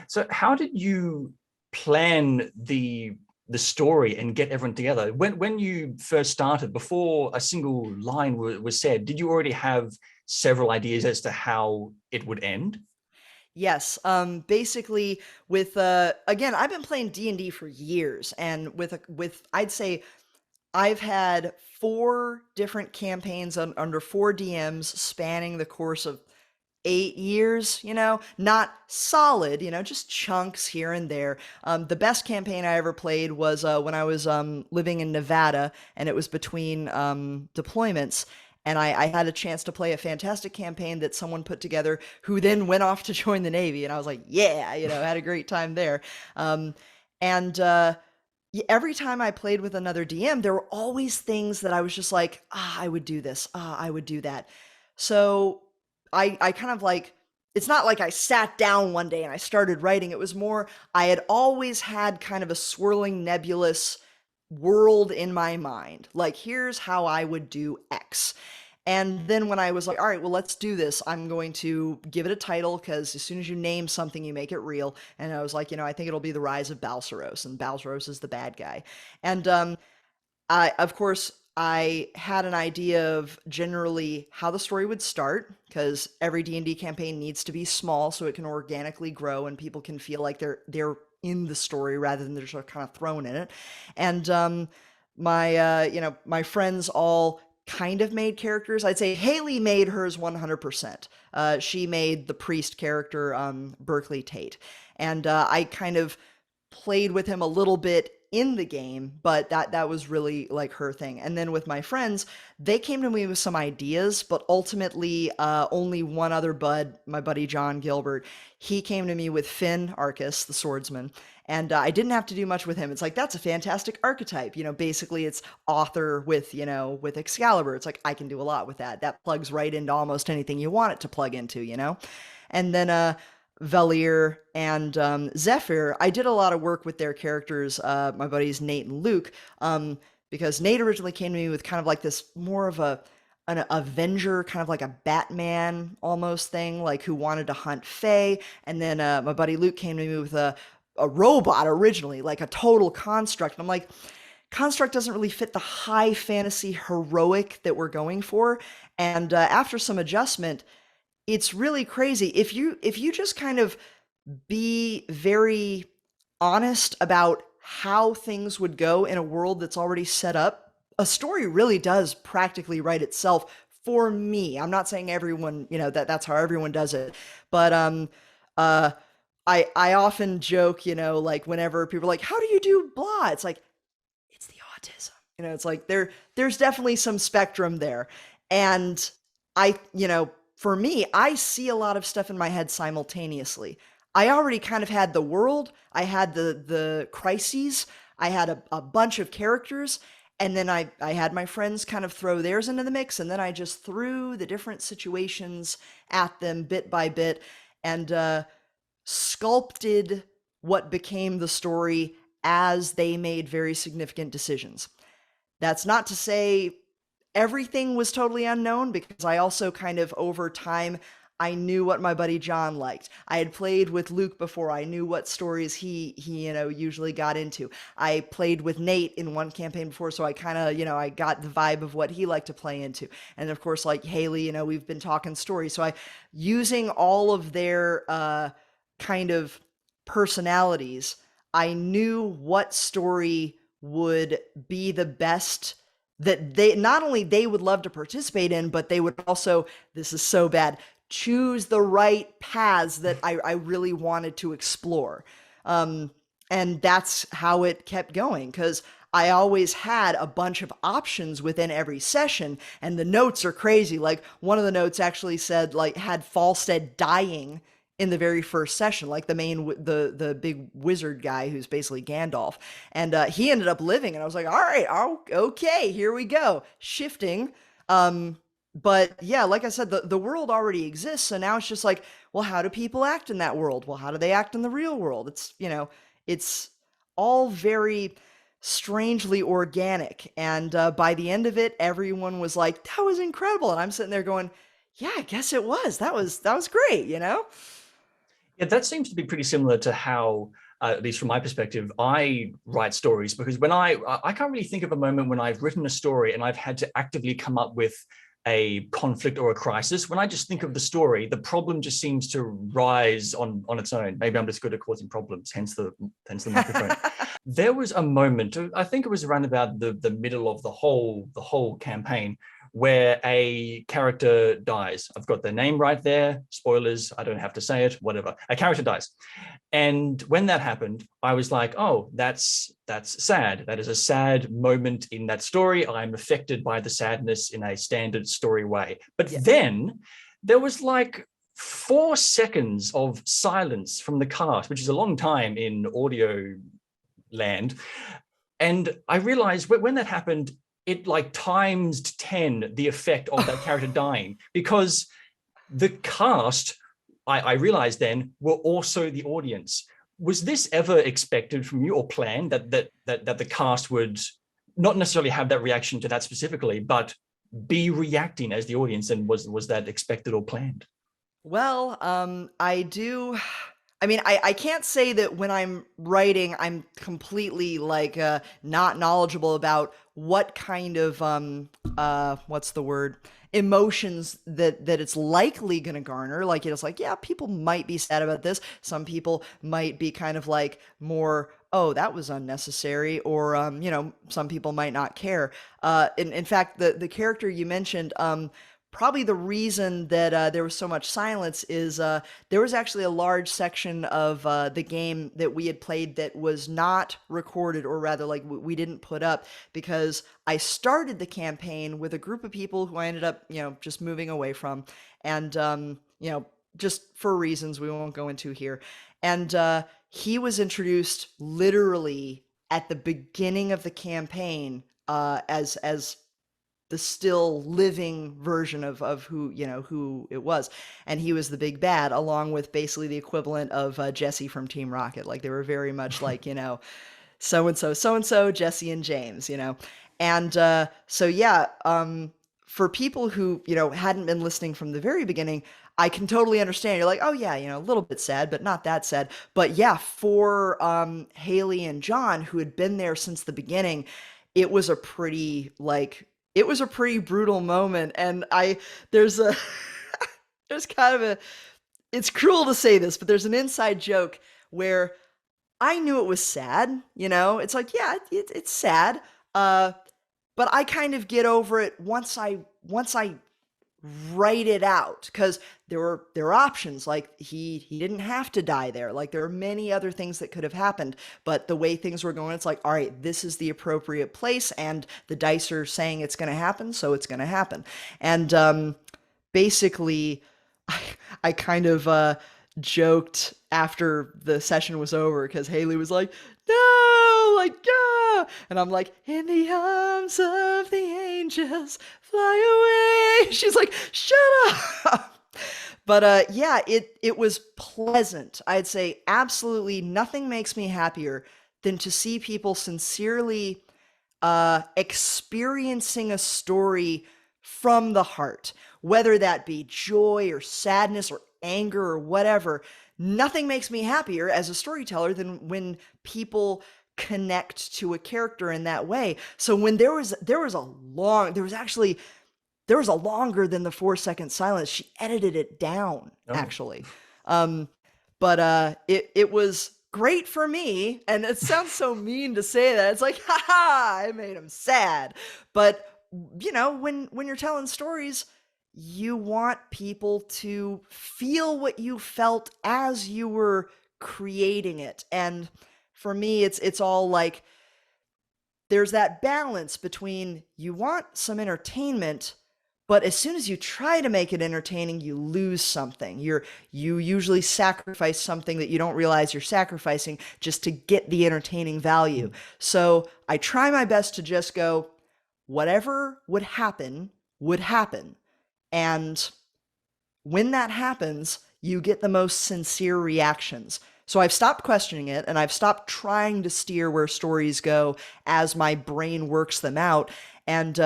So how did you plan the story and get everyone together? When you first started, before a single line was said, did you already have several ideas as to how it would end? Yes, basically with again, I've been playing D&D for years, and with I'd say I've had 4 different campaigns under 4 DMs spanning the course of 8 years, not solid, just chunks here and there. The best campaign I ever played was when I was living in Nevada, and it was between deployments. And I had a chance to play a fantastic campaign that someone put together who then went off to join the Navy. And I was like, yeah, had a great time there. Um, and every time I played with another DM, there were always things that I was just like, I would do this, I would do that. So I kind of like, it's not like I sat down one day and I started writing. It was more, I had always had kind of a swirling, nebulous world in my mind. Like, here's how I would do X. And then when I was like, all right, well, let's do this, I'm going to give it a title because as soon as you name something, you make it real. And I was like, I think it'll be The Rise of Balsaros, and Balsaros is the bad guy. And of course, I had an idea of generally how the story would start because every D&D campaign needs to be small so it can organically grow and people can feel like they're in the story rather than they're just kind of thrown in it. And my friends all kind of made characters. I'd say Haley made hers 100%. She made the priest character, Berkeley Tate, and I kind of played with him a little bit in the game, but that was really like her thing. And then with my friends, they came to me with some ideas, but ultimately only one other bud, my buddy John Gilbert, he came to me with Finn Arcus, the swordsman, and I didn't have to do much with him. It's like, that's a fantastic archetype. Basically it's author with Excalibur. It's like, I can do a lot with that. That plugs right into almost anything you want it to plug into. And then Valier and Zephyr, I did a lot of work with their characters, my buddies Nate and Luke, because Nate originally came to me with kind of like this more of an Avenger, kind of like a Batman almost thing, like who wanted to hunt Fae. And then my buddy Luke came to me with a robot originally, like a total construct. And I'm like, construct doesn't really fit the high fantasy heroic that we're going for. And after some adjustment, it's really crazy if you just kind of be very honest about how things would go in a world that's already set up. A story really does practically write itself for me. I'm not saying everyone, that's how everyone does it, but uh I often joke, like whenever people are like, "How do you do blah?" It's like, it's the autism. It's like there's definitely some spectrum there. And for me, I see a lot of stuff in my head simultaneously. I already kind of had the world, I had the crises, I had a bunch of characters, and then I had my friends kind of throw theirs into the mix, and then I just threw the different situations at them bit by bit, and sculpted what became the story as they made very significant decisions. That's not to say everything was totally unknown, because I also kind of over time, I knew what my buddy John liked. I had played with Luke before. I knew what stories he usually got into. I played with Nate in one campaign before, so I kind of, I got the vibe of what he liked to play into. And of course, like Haley, we've been talking stories. So I using all of their kind of personalities, I knew what story would be the best that they not only they would love to participate in, but they would also, this is so bad, choose the right paths that I really wanted to explore. And that's how it kept going, because I always had a bunch of options within every session, and the notes are crazy. Like one of the notes actually said, like, had Falstead dying in the very first session, like the main the big wizard guy who's basically Gandalf, and he ended up living, and I was like, all right, okay, here we go, shifting. But yeah, like I said, the world already exists, so now it's just like, well, how do people act in that world? Well, how do they act in the real world? It's all very strangely organic, and by the end of it, everyone was like, that was incredible, and I'm sitting there going, yeah, I guess it was. That was great. Yeah, that seems to be pretty similar to how, at least from my perspective, I write stories, because when I can't really think of a moment when I've written a story and I've had to actively come up with a conflict or a crisis. When I just think of the story, the problem just seems to rise on its own. Maybe I'm just good at causing problems, hence the microphone. There was a moment, I think it was around about the middle of the whole campaign, where a character dies. I've got their name right there. Spoilers, I don't have to say it, whatever. A character dies. And when that happened, I was like, oh, that's sad. That is a sad moment in that story. I'm affected by the sadness in a standard story way. But then there was like 4 seconds of silence from the cast, which is a long time in audio land. And I realized when that happened, it like times 10 the effect of that character dying, because the cast, I realized then, were also the audience. Was this ever expected from you or planned that the cast would not necessarily have that reaction to that specifically, but be reacting as the audience? And was that expected or planned? Well, I do. I mean, I can't say that when I'm writing, I'm completely like not knowledgeable about what kind of what's the word, emotions that it's likely going to garner. Like it's like, yeah, people might be sad about this. Some people might be kind of like more, oh, that was unnecessary, or some people might not care. In fact, the character you mentioned, probably the reason that there was so much silence is there was actually a large section of the game that we had played that was not recorded, or rather, like, we didn't put up, because I started the campaign with a group of people who I ended up, just moving away from, and just for reasons we won't go into here. And he was introduced literally at the beginning of the campaign, as the still living version of who it was, and he was the big bad, along with basically the equivalent of Jesse from Team Rocket. Like they were very much like, so and so, Jesse and James, and so yeah. For people who hadn't been listening from the very beginning, I can totally understand. You're like, oh yeah, a little bit sad, but not that sad. But yeah, for Haley and John, who had been there since the beginning, it was a pretty like it was a pretty brutal moment. And there's a there's kind of a it's cruel to say this, but there's an inside joke where I knew it was sad. It's like, yeah, it's sad. Uh, but I kind of get over it once I write it out, because there were options. Like, he didn't have to die there. Like, there are many other things that could have happened, but the way things were going, it's like, all right, this is the appropriate place, and the dice are saying it's going to happen, so it's going to happen. And basically, I, I kind of joked after the session was over, because Haley was like, no, like, ah! And I'm like, in the arms of the angels, fly away. She's like, shut up. But yeah, it was pleasant. I'd say absolutely nothing makes me happier than to see people sincerely experiencing a story from the heart, whether that be joy or sadness or anger or whatever. Nothing makes me happier as a storyteller than when people connect to a character in that way. So when there was a longer than the 4 second silence. She edited it down, Oh. actually. Um, but it was great for me. And it sounds so mean to say that. It's like, haha, I made him sad. But when you're telling stories, you want people to feel what you felt as you were creating it. And for me, it's all like, there's that balance between, you want some entertainment, but as soon as you try to make it entertaining, you lose something. You usually sacrifice something that you don't realize you're sacrificing just to get the entertaining value. So I try my best to just go, whatever would happen would happen. And when that happens, you get the most sincere reactions. So I've stopped questioning it, and I've stopped trying to steer where stories go as my brain works them out. And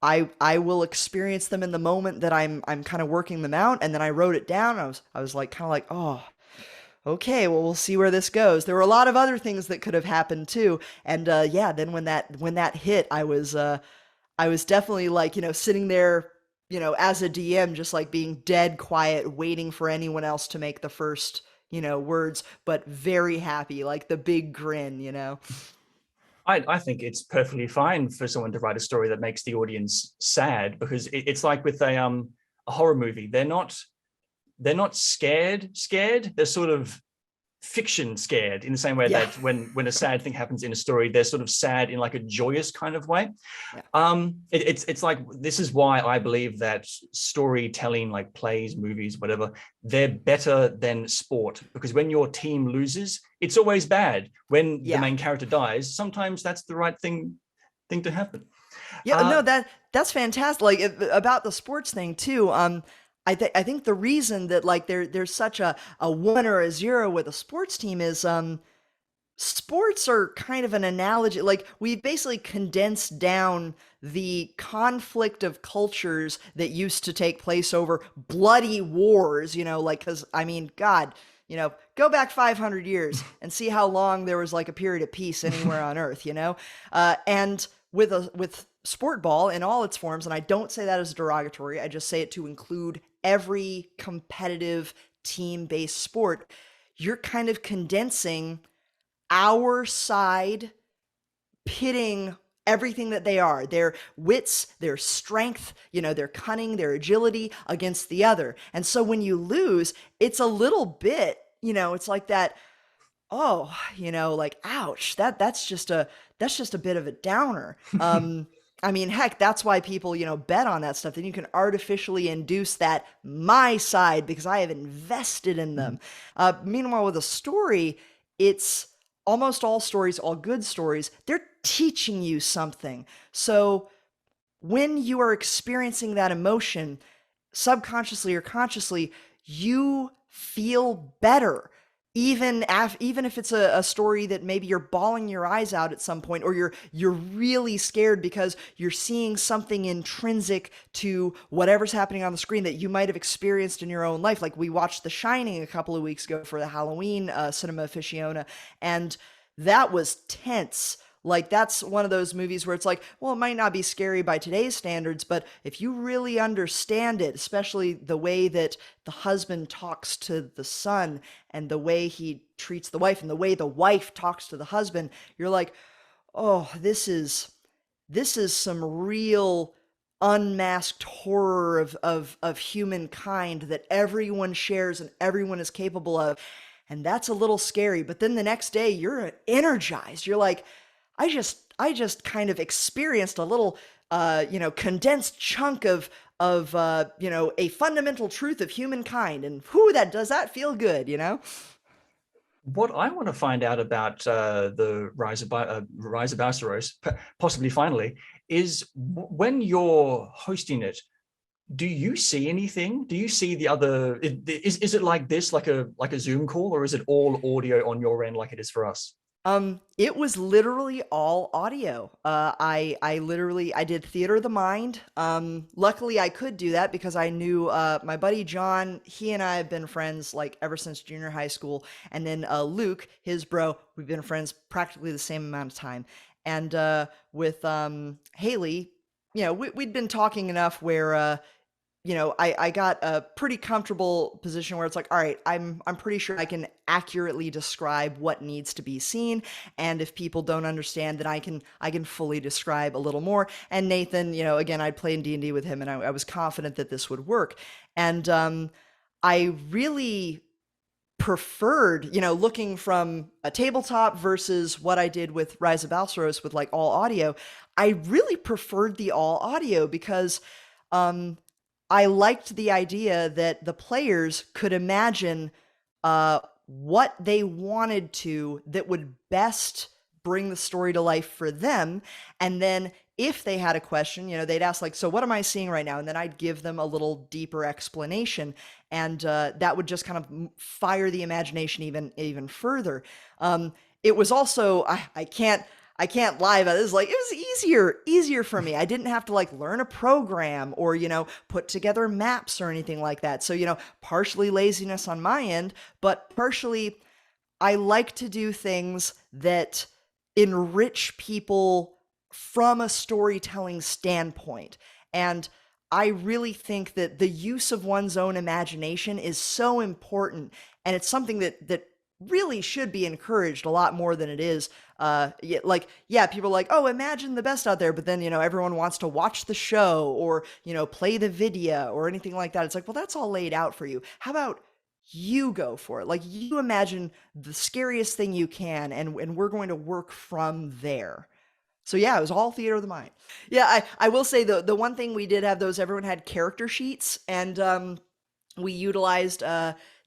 I will experience them in the moment that I'm kind of working them out. And then I wrote it down. I was like, kind of like, oh, okay, well, we'll see where this goes. There were a lot of other things that could have happened too. And yeah, then when that hit, I was definitely like, sitting there, as a DM, just like being dead quiet, waiting for anyone else to make the first, words, but very happy, like the big grin. I think it's perfectly fine for someone to write a story that makes the audience sad, because it's like with a horror movie. They're not scared. They're sort of fiction scared, in the same way Yeah. that when a sad thing happens in a story, they're sort of sad in like a joyous kind of way. Yeah. It's like, this is why I believe that storytelling, like plays, movies, whatever, they're better than sport, because when your team loses, it's always bad. When the Yeah. main character dies, sometimes that's the right thing to happen. Yeah, uh no, that's fantastic. Like, about the sports thing too. I think the reason that, like, there's such a one or a zero with a sports team is, sports are kind of an analogy. Like, we basically condensed down the conflict of cultures that used to take place over bloody wars. Like, because I mean, God. Go back 500 years and see how long there was like a period of peace anywhere on Earth. And with sport ball in all its forms, and I don't say that as derogatory, I just say it to include every competitive team-based sport. You're kind of condensing our side, pitting everything that they are, their wits, their strength, their cunning, their agility, against the other. And so when you lose, it's a little bit, it's like that, oh, like, ouch, that's just a bit of a downer. I mean, heck, that's why people, bet on that stuff. Then you can artificially induce that my side, because I have invested in them. Meanwhile, with a story, it's almost all stories, all good stories, they're teaching you something. So when you are experiencing that emotion, subconsciously or consciously, you feel better. even if it's a story that maybe you're bawling your eyes out at some point, or you're really scared because you're seeing something intrinsic to whatever's happening on the screen that you might have experienced in your own life. Like we watched The Shining a couple of weeks ago for the Halloween cinema aficionada, and that was tense. Like that's one of those movies where it's like, well, it might not be scary by today's standards, but if you really understand it, especially the way that the husband talks to the son and the way he treats the wife and the way the wife talks to the husband, you're like, oh, this is some real unmasked horror of humankind that everyone shares and everyone is capable of. And that's a little scary. But then the next day you're energized. You're like, I just kind of experienced a little condensed chunk of a fundamental truth of humankind, and whoo, that feel good. What I want to find out about the Rise of Balsaros, possibly finally, is when you're hosting it, do you see anything? Do you see the other? Is it like this, like a Zoom call, or is it all audio on your end, like it is for us? It was literally all audio. I did Theater of the Mind. Luckily I could do that because I knew my buddy John. He and I have been friends like ever since junior high school. And then Luke, his bro, we've been friends practically the same amount of time. And with Haley, we'd been talking enough where I got a pretty comfortable position where it's like, all right, I'm pretty sure I can accurately describe what needs to be seen, and if people don't understand, then I can fully describe a little more. And Nathan, again, I'd played D&D with him, and I was confident that this would work. And I really preferred, looking from a tabletop versus what I did with Rise of Balsaros with like all audio. I really preferred the all audio because um I liked the idea that the players could imagine what they wanted to that would best bring the story to life for them. And then if they had a question, they'd ask like, so what am I seeing right now? And then I'd give them a little deeper explanation. And that would just kind of fire the imagination even further. It was also, I can't lie about this. Like it was easier for me. I didn't have to like learn a program or, put together maps or anything like that. So, partially laziness on my end, but partially I like to do things that enrich people from a storytelling standpoint. And I really think that the use of one's own imagination is so important, and it's something that really should be encouraged a lot more than it is. People are like, oh, imagine the best out there, but then everyone wants to watch the show or play the video or anything like that. It's like, well, that's all laid out for you. How about you go for it? Like you imagine the scariest thing you can, and we're going to work from there. So yeah, it was all theater of the mind. Yeah, I will say the one thing we did have, those everyone had character sheets, and we utilized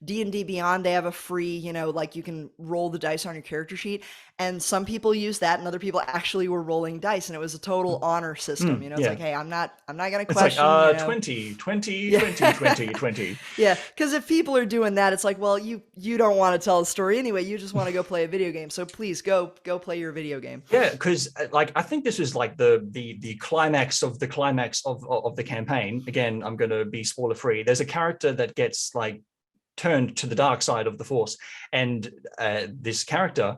D&D Beyond. They have a free, like you can roll the dice on your character sheet, and some people use that and other people actually were rolling dice, and it was a total honor system. It's Yeah. like, hey, I'm not going to It's like question, 20, 20, Yeah. 20, 20, 20. Yeah, because if people are doing that, it's like, well, you don't want to tell a story anyway. You just want to go play a video game. So please go play your video game. Yeah, because like I think this was like the climax of the campaign. Again, I'm going to be spoiler free. There's a character that gets like turned to the dark side of the force, and this character,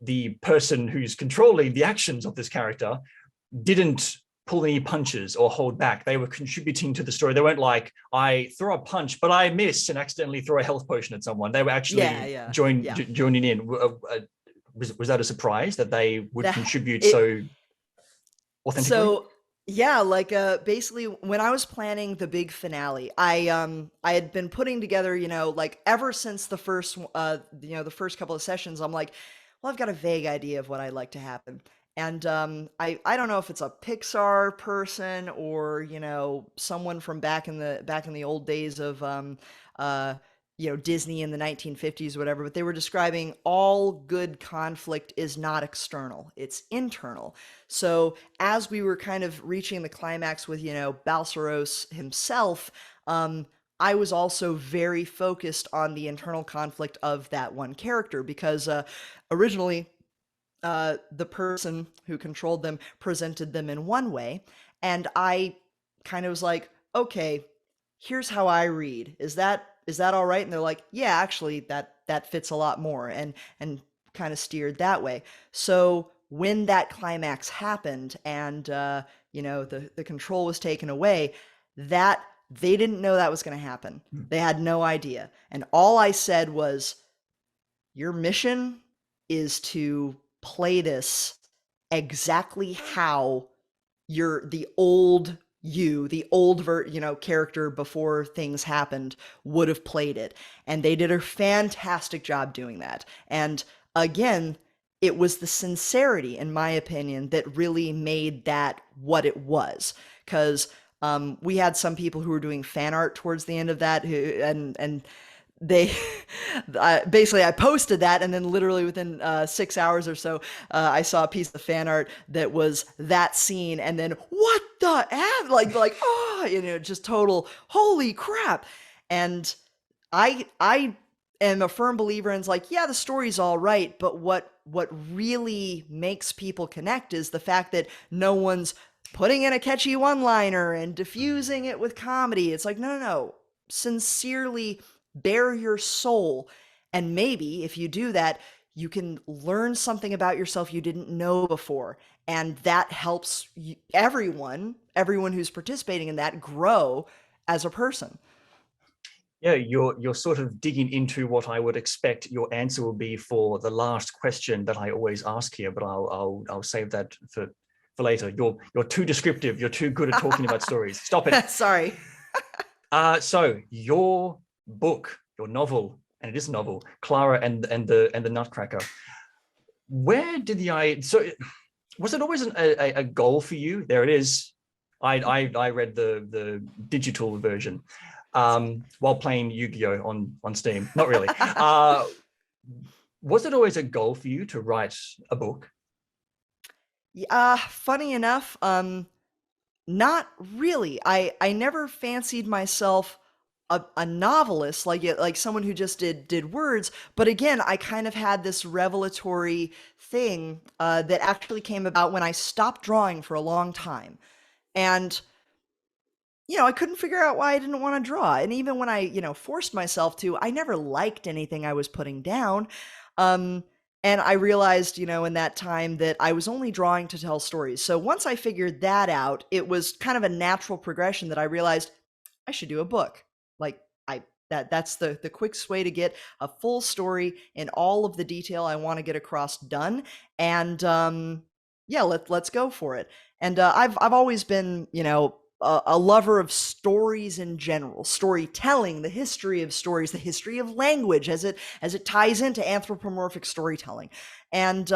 the person who's controlling the actions of this character, didn't pull any punches or hold back. They were contributing to the story. They weren't like, I throw a punch, but I miss and accidentally throw a health potion at someone. They were actually Yeah. joining in. Was that a surprise that they would That contribute it so authentically? so yeah, like basically when I was planning the big finale, I had been putting together, like ever since the first couple of sessions, I'm like, well, I've got a vague idea of what I'd like to happen. And I don't know if it's a Pixar person or, someone from back in the old days of uh Disney in the 1950s or whatever, but they were describing all good conflict is not external, it's internal. So as we were kind of reaching the climax with, Balsaros himself, I was also very focused on the internal conflict of that one character because originally the person who controlled them presented them in one way, and I kind of was like, okay, here's how I read. Is that all right? And they're like, yeah, actually, that fits a lot more, and kind of steered that way. So when that climax happened, and the control was taken away, that they didn't know that was going to happen. Hmm. They had no idea, and all I said was, your mission is to play this exactly how the old character before things happened would have played it. And they did a fantastic job doing that. And again, it was the sincerity, in my opinion, that really made that what it was. Because we had some people who were doing fan art towards the end of that, and they basically, I posted that, and then literally within 6 hours or so, I saw a piece of fan art that was that scene, and then what the f, like oh, just total holy crap. And I am a firm believer in, like, yeah, the story's all right, but what really makes people connect is the fact that no one's putting in a catchy one-liner and diffusing it with comedy. It's like, no, no, no, sincerely bare your soul. And maybe if you do that, you can learn something about yourself you didn't know before. And that helps everyone who's participating in that grow as a person. Yeah, you're sort of digging into what I would expect your answer will be for the last question that I always ask here, but I'll save that for later. You're too descriptive. You're too good at talking about stories. Stop it. Sorry. So your book, your novel, and it is a novel, Clara and the Nutcracker. Where did so was it always a goal for you? There it is. I read the digital version while playing Yu-Gi-Oh on Steam. Not really. Was it always a goal for you to write a book? Funny enough, not really. I never fancied myself a novelist, like someone who just did words. But again, I kind of had this revelatory thing that actually came about when I stopped drawing for a long time, and I couldn't figure out why I didn't want to draw. And even when I forced myself to, I never liked anything I was putting down. Um, and I realized, in that time, that I was only drawing to tell stories. So once I figured that out, it was kind of a natural progression that I realized I should do a book. Like, that's the quickest way to get a full story in all of the detail I want to get across done. And yeah, let's go for it. And I've always been, a lover of stories in general, storytelling, the history of stories, the history of language as it ties into anthropomorphic storytelling. And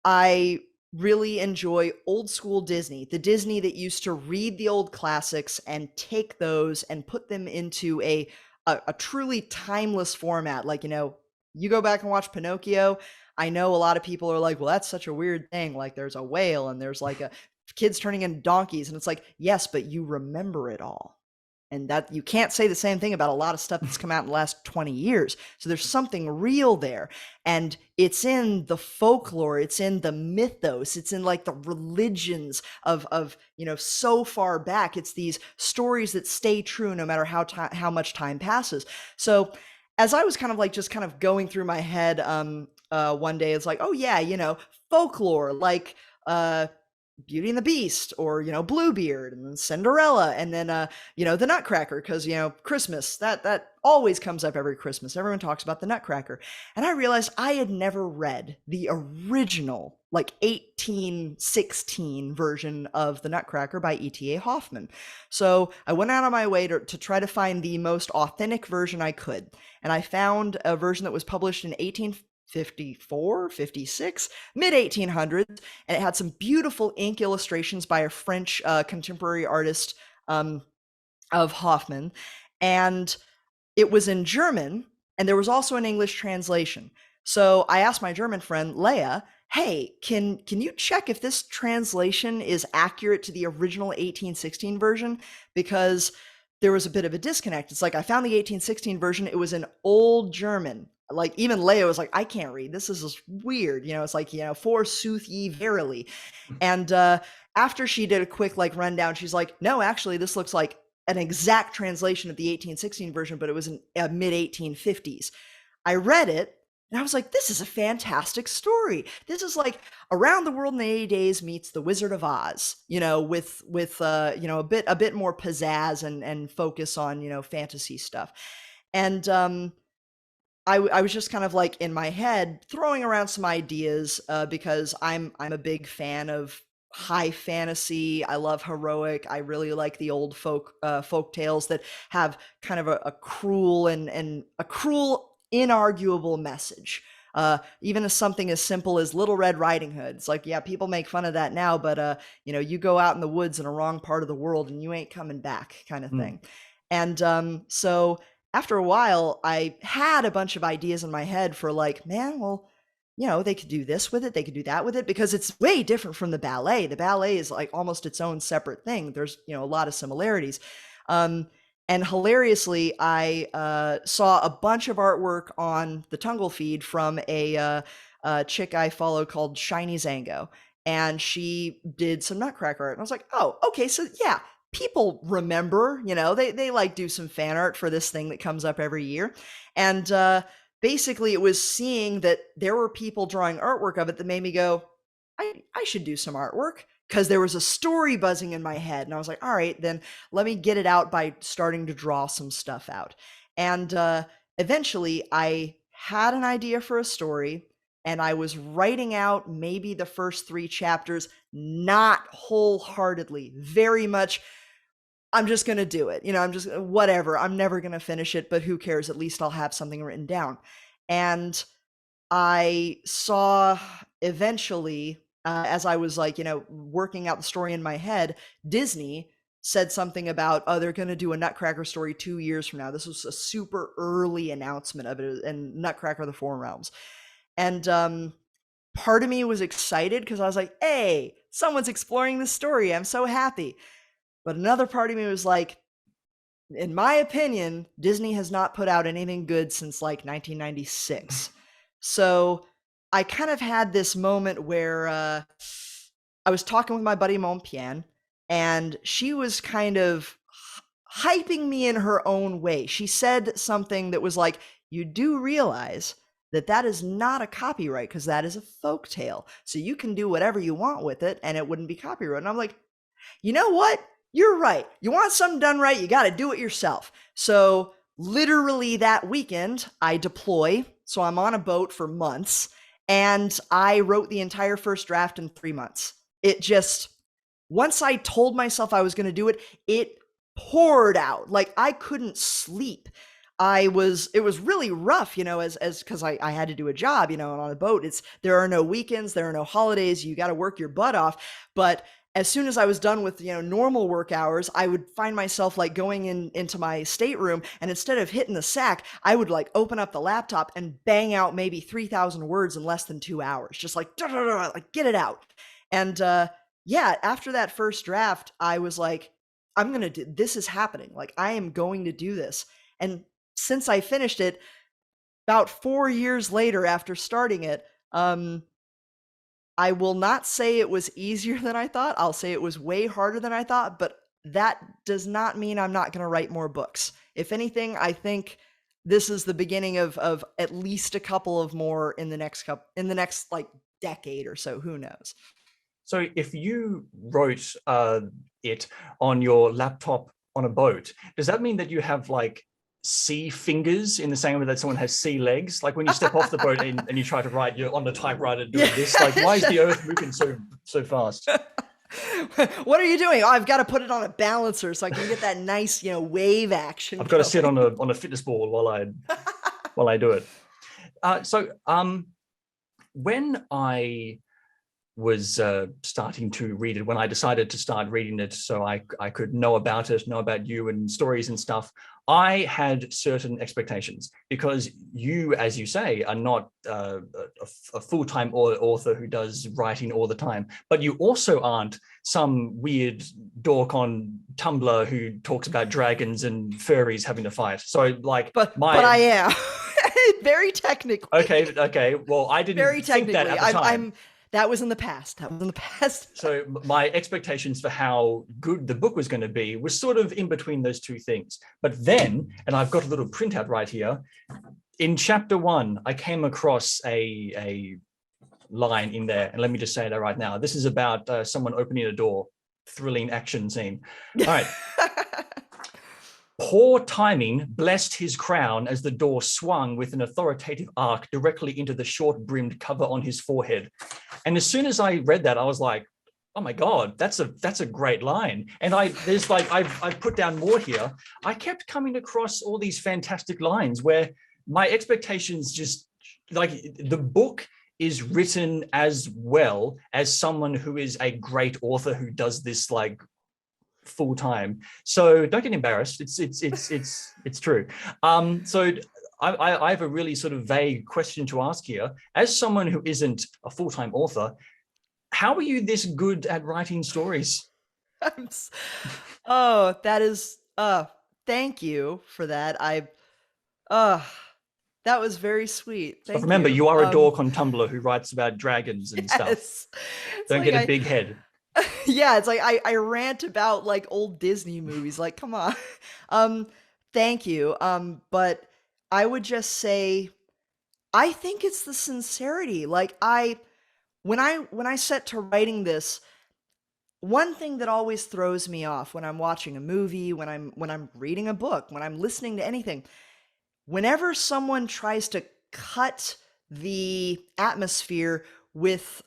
I really enjoy old school Disney, the Disney that used to read the old classics and take those and put them into a truly timeless format. Like, you go back and watch Pinocchio. I know a lot of people are like, well, that's such a weird thing. Like, there's a whale and there's like a kids turning into donkeys. And it's like, yes, but you remember it all. And that you can't say the same thing about a lot of stuff that's come out in the last 20 years. So there's something real there. And it's in the folklore, it's in the mythos, it's in like the religions of so far back. It's these stories that stay true no matter how much time passes. So as I was kind of like just kind of going through my head one day, it's like, oh yeah, folklore, like Beauty and the Beast, or Bluebeard, and then Cinderella, and then the Nutcracker, because Christmas, that always comes up every Christmas. Everyone talks about the Nutcracker. And I realized I had never read the original, like 1816 version of the Nutcracker by E.T.A. Hoffman. So I went out of my way to try to find the most authentic version I could. And I found a version that was published in 1854, 56, mid 1800s, and it had some beautiful ink illustrations by a French contemporary artist of Hoffman. And it was in German, and there was also an English translation. So I asked my German friend Leia, hey, can you check if this translation is accurate to the original 1816 version? Because there was a bit of a disconnect. It's like I found the 1816 version. It was in old German. Like even Leia was like, I can't read. This is just weird. It's like, forsooth ye verily. And after she did a quick like rundown, she's like, no, actually, this looks like an exact translation of the 1816 version, but it was in mid 1850s. I read it and I was like, this is a fantastic story. This is like Around the World in 80 Days meets The Wizard of Oz, with a bit more pizzazz and focus on, fantasy stuff. And I was just kind of like in my head throwing around some ideas because I'm a big fan of high fantasy. I love heroic. I really like the old folk tales that have kind of a cruel and a cruel inarguable message. Even as something as simple as Little Red Riding Hood. It's like, yeah, people make fun of that now, but you go out in the woods in a wrong part of the world and you ain't coming back, kind of thing. And so after a while, I had a bunch of ideas in my head for like, man, well, they could do this with it, they could do that with it, because it's way different from the ballet. The ballet is like almost its own separate thing. There's, a lot of similarities. And hilariously, I saw a bunch of artwork on the Tungle feed from a chick I follow called Shiny Zango. And she did some Nutcracker art. And I was like, oh, okay, so yeah, people remember, they like do some fan art for this thing that comes up every year. And basically it was seeing that there were people drawing artwork of it that made me go, I should do some artwork, because there was a story buzzing in my head. And I was like, all right, then let me get it out by starting to draw some stuff out. And eventually I had an idea for a story, and I was writing out maybe the first 3 chapters, not wholeheartedly, very much, I'm just going to do it. I'm just, whatever. I'm never going to finish it, but who cares? At least I'll have something written down. And I saw eventually, as I was like, working out the story in my head, Disney said something about, oh, they're going to do a Nutcracker story 2 years from now. This was a super early announcement of it, and Nutcracker the Four Realms. And part of me was excited because I was like, hey, someone's exploring this story. I'm so happy. But another part of me was like, in my opinion, Disney has not put out anything good since like 1996. So I kind of had this moment where I was talking with my buddy Montpian, and she was kind of hyping me in her own way. She said something that was like, you do realize that is not a copyright, because that is a folk tale. So you can do whatever you want with it and it wouldn't be copyright. And I'm like, you know what? You're right. You want something done right, you got to do it yourself. So literally that weekend, I deploy. So I'm on a boat for months, and I wrote the entire first draft in 3 months. It just, once I told myself I was going to do it, it poured out. Like I couldn't sleep. It was really rough, as because I had to do a job, and on a boat, there are no weekends, there are no holidays, you got to work your butt off. But as soon as I was done with, normal work hours, I would find myself like going into my stateroom, and instead of hitting the sack, I would like open up the laptop and bang out maybe 3,000 words in less than 2 hours, just like, like get it out. And yeah, after that first draft, I was like, I'm going to do, this is happening. Like I am going to do this. And since I finished it, about 4 years later after starting it, I will not say it was easier than I thought. I'll say it was way harder than I thought, but that does not mean I'm not going to write more books. If anything, I think this is the beginning of at least a couple of more in the next like decade or so. Who knows? So if you wrote it on your laptop on a boat, does that mean that you have like C fingers in the same way that someone has C legs? Like when you step off the boat and you try to write, you're on the typewriter doing this. Like, why is the earth moving so fast? What are you doing? Oh, I've got to put it on a balancer so I can get that nice, wave action. I've got to sit on a fitness ball while I do it. So when I was starting to read it, when I decided to start reading it so I could know about it, know about you and stories and stuff, I had certain expectations, because you, as you say, are not a full-time author who does writing all the time, but you also aren't some weird dork on Tumblr who talks about dragons and furries having a fight. So like, but I am. Very technically. Okay. Well, I didn't Very think that technically. at the time. That was in the past. That was in the past. So my expectations for how good the book was going to be was sort of in between those two things. But then, and I've got a little printout right here, in chapter 1, I came across a line in there, and let me just say that right now. This is about someone opening a door, thrilling action scene. All right. Poor timing blessed his crown as the door swung with an authoritative arc directly into the short-brimmed cover on his forehead. And as soon as I read that, I was like, "Oh my God, that's a great line." And I've put down more here. I kept coming across all these fantastic lines where my expectations just, like, the book is written as well as someone who is a great author who does this like full time. So don't get embarrassed. It's true. So I have a really sort of vague question to ask here. As someone who isn't a full-time author, how are you this good at writing stories? Oh, that is thank you for that. Uh that was very sweet. But Thank remember, you. you are a dork on Tumblr who writes about dragons and stuff. Yes. It's Don't like get a big head. yeah, it's like I rant about like old Disney movies. Like, come on. Um, thank you. But I would just say I think it's the sincerity. Like when I set to writing this, one thing that always throws me off when I'm watching a movie, when I'm reading a book, when I'm listening to anything, whenever someone tries to cut the atmosphere with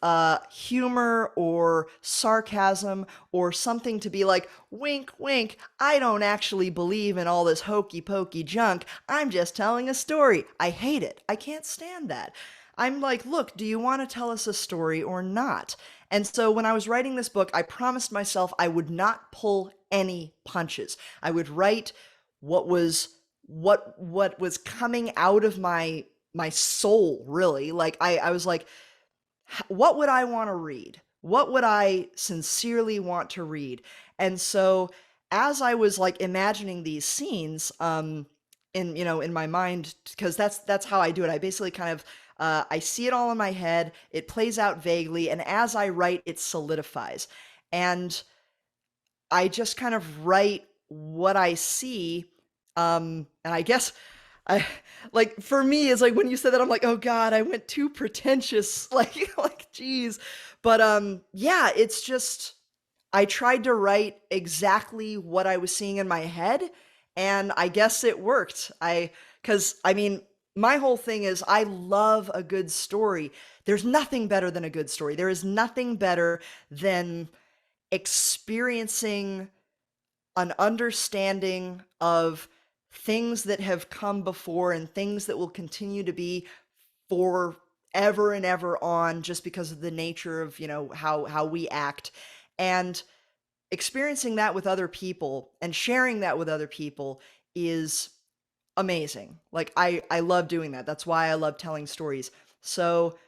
humor or sarcasm or something to be like, wink, wink, I don't actually believe in all this hokey pokey junk. I'm just telling a story. I hate it. I can't stand that. I'm like, look, do you want to tell us a story or not? And so when I was writing this book, I promised myself I would not pull any punches. I would write what was what was coming out of my soul, really. Like I was like, what would I want to read? What would I sincerely want to read? And so as I was like imagining these scenes, in in my mind, because that's how I do it. I basically kind of I see it all in my head. It plays out vaguely, and as I write, it solidifies. And I just kind of write what I see. And I guess I like for me it's like when you said that I'm like, oh God, I went too pretentious. Like geez. But yeah, it's just I tried to write exactly what I was seeing in my head, and I guess it worked. Cause I mean, my whole thing is I love a good story. There's nothing better than a good story. There is nothing better than experiencing an understanding of things that have come before and things that will continue to be forever and ever on, just because of the nature of how we act, and experiencing that with other people and sharing that with other people is amazing. Like I love doing that. That's why I love telling stories. So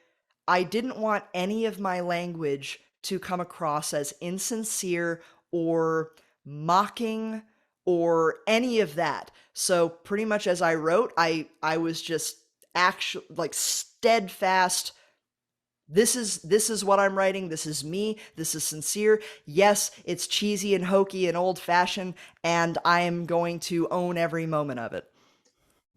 I didn't want any of my language to come across as insincere or mocking or any of that. So pretty much as I wrote, I was just actually like steadfast. This is what I'm writing. This is me. This is sincere. Yes, it's cheesy and hokey and old fashioned, and I am going to own every moment of it.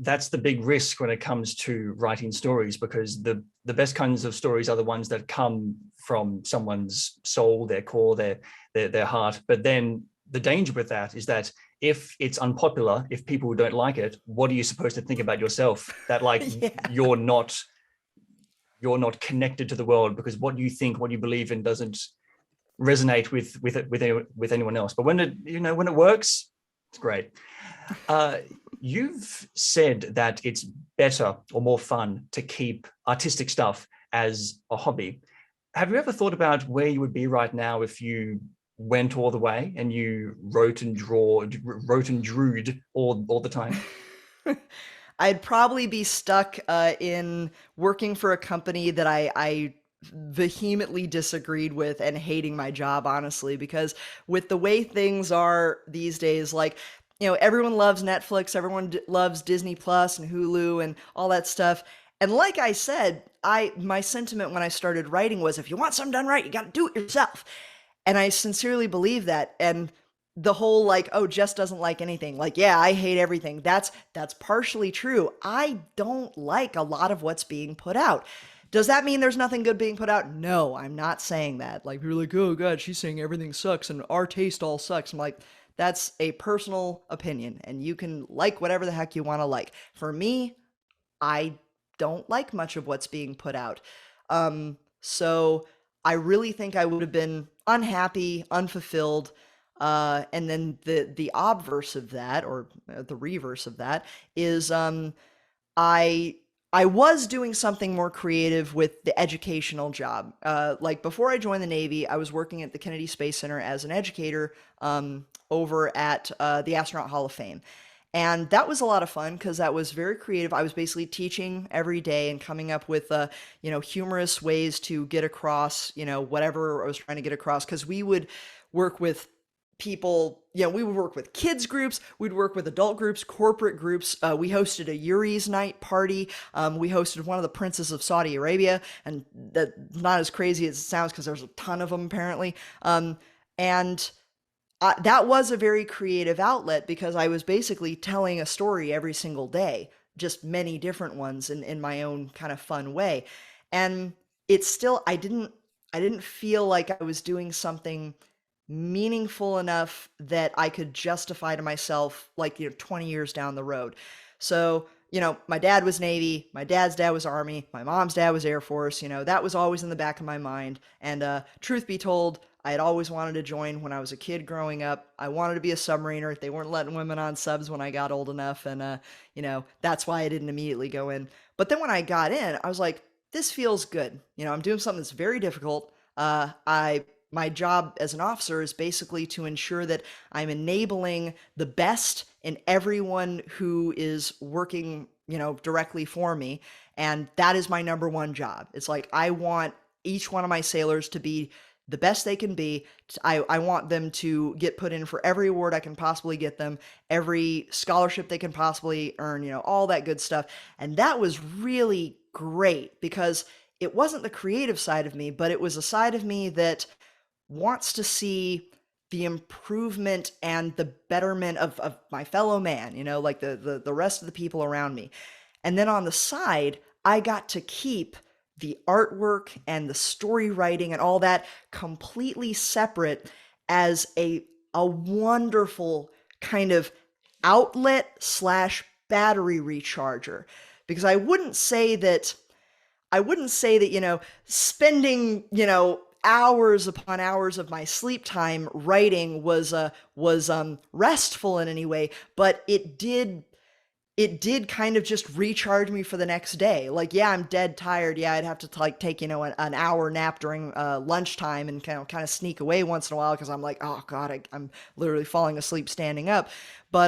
That's the big risk when it comes to writing stories, because the best kinds of stories are the ones that come from someone's soul, their core, their heart. But then the danger with that is that if it's unpopular, if people don't like it, what are you supposed to think about yourself? That like Yeah. you're not connected to the world, because what you think, what you believe in doesn't resonate with anyone else. But when it works, it's great. You've said that it's better or more fun to keep artistic stuff as a hobby. have you ever thought about where you would be right now if you went all the way and you wrote and drewed all the time? I'd probably be stuck in working for a company that I vehemently disagreed with and hating my job, honestly, because with the way things are these days, like, everyone loves Netflix, everyone loves Disney Plus and Hulu and all that stuff. And like I said, my sentiment when I started writing was if you want something done right, you got to do it yourself. And I sincerely believe that. And the whole like, oh, Jess doesn't like anything. Like, yeah, I hate everything. That's partially true. I don't like a lot of what's being put out. Does that mean there's nothing good being put out? No, I'm not saying that. Like, people are like, oh god, she's saying everything sucks and our taste all sucks. I'm like, that's a personal opinion, and you can like whatever the heck you want to like. For me, I don't like much of what's being put out. So I really think I would have been unhappy, unfulfilled. And then the obverse of that, or the reverse of that, is I I was doing something more creative with the educational job. Like before I joined the Navy, I was working at the Kennedy Space Center as an educator over at the Astronaut Hall of Fame. And that was a lot of fun because that was very creative. I was basically teaching every day and coming up with, humorous ways to get across, whatever I was trying to get across. Because we would work with people, we would work with kids groups, we'd work with adult groups, corporate groups. We hosted a Yuri's night party. We hosted one of the princes of Saudi Arabia, and that's not as crazy as it sounds because there's a ton of them apparently. And that was a very creative outlet because I was basically telling a story every single day, just many different ones in my own kind of fun way. And it's still, I didn't feel like I was doing something meaningful enough that I could justify to myself, like, 20 years down the road. So, my dad was Navy, my dad's dad was Army, my mom's dad was Air Force, that was always in the back of my mind. And truth be told, I had always wanted to join when I was a kid growing up. I wanted to be a submariner. They weren't letting women on subs when I got old enough. And, that's why I didn't immediately go in. But then when I got in, I was like, this feels good. I'm doing something that's very difficult. My job as an officer is basically to ensure that I'm enabling the best in everyone who is working, directly for me. And that is my number one job. It's like, I want each one of my sailors to be the best they can be. I want them to get put in for every award I can possibly get them, every scholarship they can possibly earn, all that good stuff. And that was really great because it wasn't the creative side of me, but it was a side of me that wants to see the improvement and the betterment of my fellow man, like the rest of the people around me. And then on the side, I got to keep the artwork and the story writing and all that completely separate as a wonderful kind of outlet slash battery recharger. Because I wouldn't say that, spending, hours upon hours of my sleep time writing was restful in any way, but it did kind of just recharge me for the next day. Like, yeah, I'm dead tired. Yeah, I'd have to like take, an hour nap during lunchtime and kind of sneak away once in a while because I'm like, oh God, I'm literally falling asleep standing up. But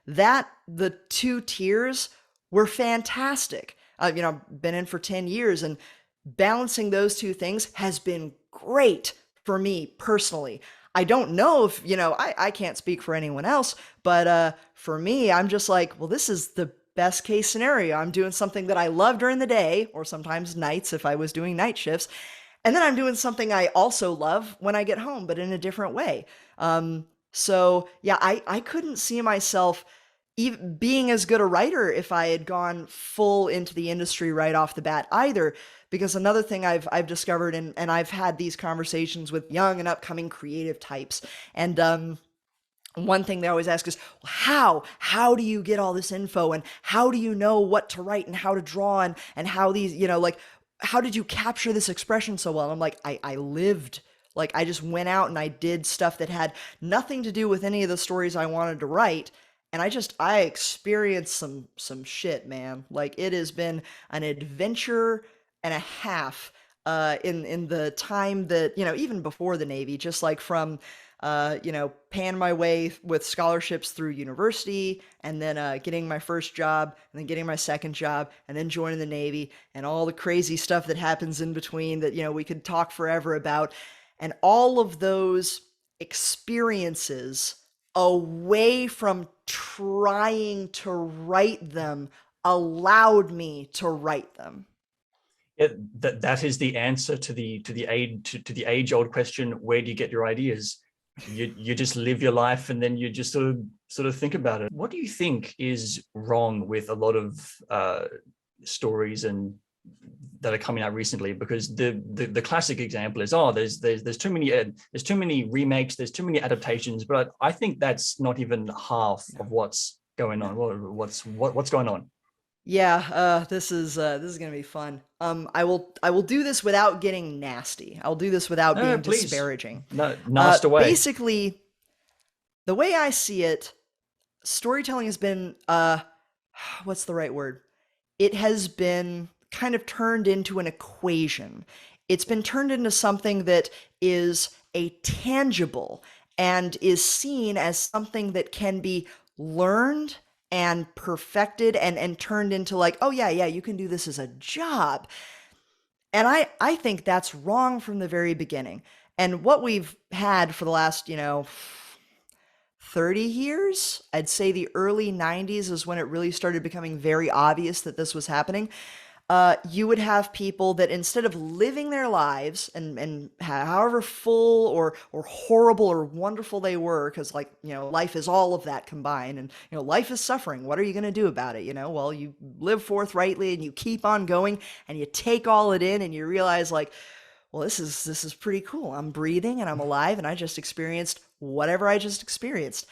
the two tiers were fantastic. Been in for 10 years, and balancing those two things has been great for me personally. I don't know if, I can't speak for anyone else, but for me, I'm just like, well, this is the best case scenario. I'm doing something that I love during the day, or sometimes nights if I was doing night shifts. And then I'm doing something I also love when I get home, but in a different way. So yeah, I couldn't see myself even being as good a writer if I had gone full into the industry right off the bat either. Because another thing I've discovered, and I've had these conversations with young and upcoming creative types, and one thing they always ask is, well, how do you get all this info, and how do you know what to write and how to draw, and how these, like, how did you capture this expression so well? And I'm like, I lived. Like, I just went out and I did stuff that had nothing to do with any of the stories I wanted to write. And I experienced some shit, man. Like, it has been an adventure and a half in the time that, even before the Navy, just like from paying my way with scholarships through university, and then getting my first job, and then getting my second job, and then joining the Navy, and all the crazy stuff that happens in between that, we could talk forever about. And all of those experiences, away from trying to write them, allowed me to write them. That is the answer to the age old question: where do you get your ideas? You just live your life, and then you just sort of think about it. What do you think is wrong with a lot of stories and that are coming out recently? Because the classic example is, there's too many remakes, there's too many adaptations. But I think that's not even half of what's going on. What's going on? Yeah, this is gonna be fun. I will do this without getting nasty. I'll do this without No, being please, disparaging. no, nasty away. Basically, the way I see it, storytelling has been what's the right word? It has been kind of turned into an equation. It's been turned into something that is a tangible and is seen as something that can be learned and perfected and turned into like, oh yeah, you can do this as a job. And I think that's wrong from the very beginning. And what we've had for the last, 30 years, I'd say the early 90s is when it really started becoming very obvious that this was happening. You would have people that, instead of living their lives and however full or horrible or wonderful they were, because, like, life is all of that combined, and life is suffering. What are you going to do about it? Well, you live forthrightly and you keep on going, and you take all it in, and you realize, like, well, this is pretty cool. I'm breathing and I'm alive, and I just experienced whatever I just experienced.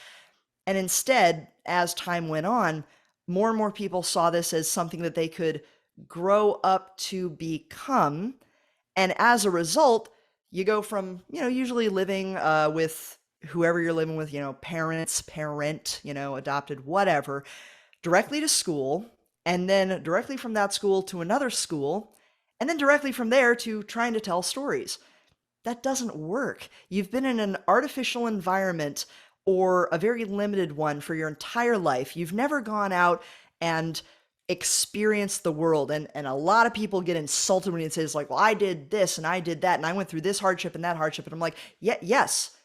And instead, as time went on, more and more people saw this as something that they could grow up to become. And as a result, you go from, usually living with whoever you're living with, parent, adopted, whatever, directly to school, and then directly from that school to another school, and then directly from there to trying to tell stories. That doesn't work. You've been in an artificial environment, or a very limited one, for your entire life. You've never gone out and experienced the world. And a lot of people get insulted when it says, like, well, I did this and I did that and I went through this hardship and that hardship. And I'm like, yeah, yes,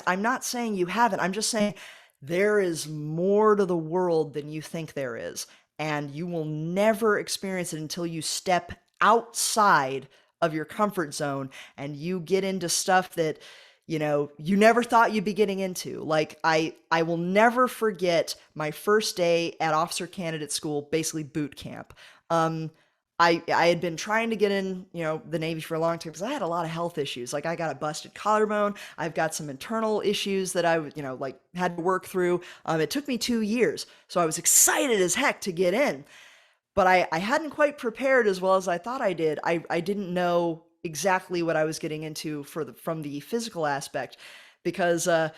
I'm not saying you haven't. I'm just saying there is more to the world than you think there is. And you will never experience it until you step outside of your comfort zone and you get into stuff that, you never thought you'd be getting into. Like, I will never forget my first day at officer candidate school, basically boot camp. I had been trying to get in, the Navy for a long time because I had a lot of health issues. Like, I got a busted collarbone. I've got some internal issues that I, like, had to work through. It took me 2 years, so I was excited as heck to get in, but I hadn't quite prepared as well as I thought I did. I didn't know exactly what I was getting into from the physical aspect, because I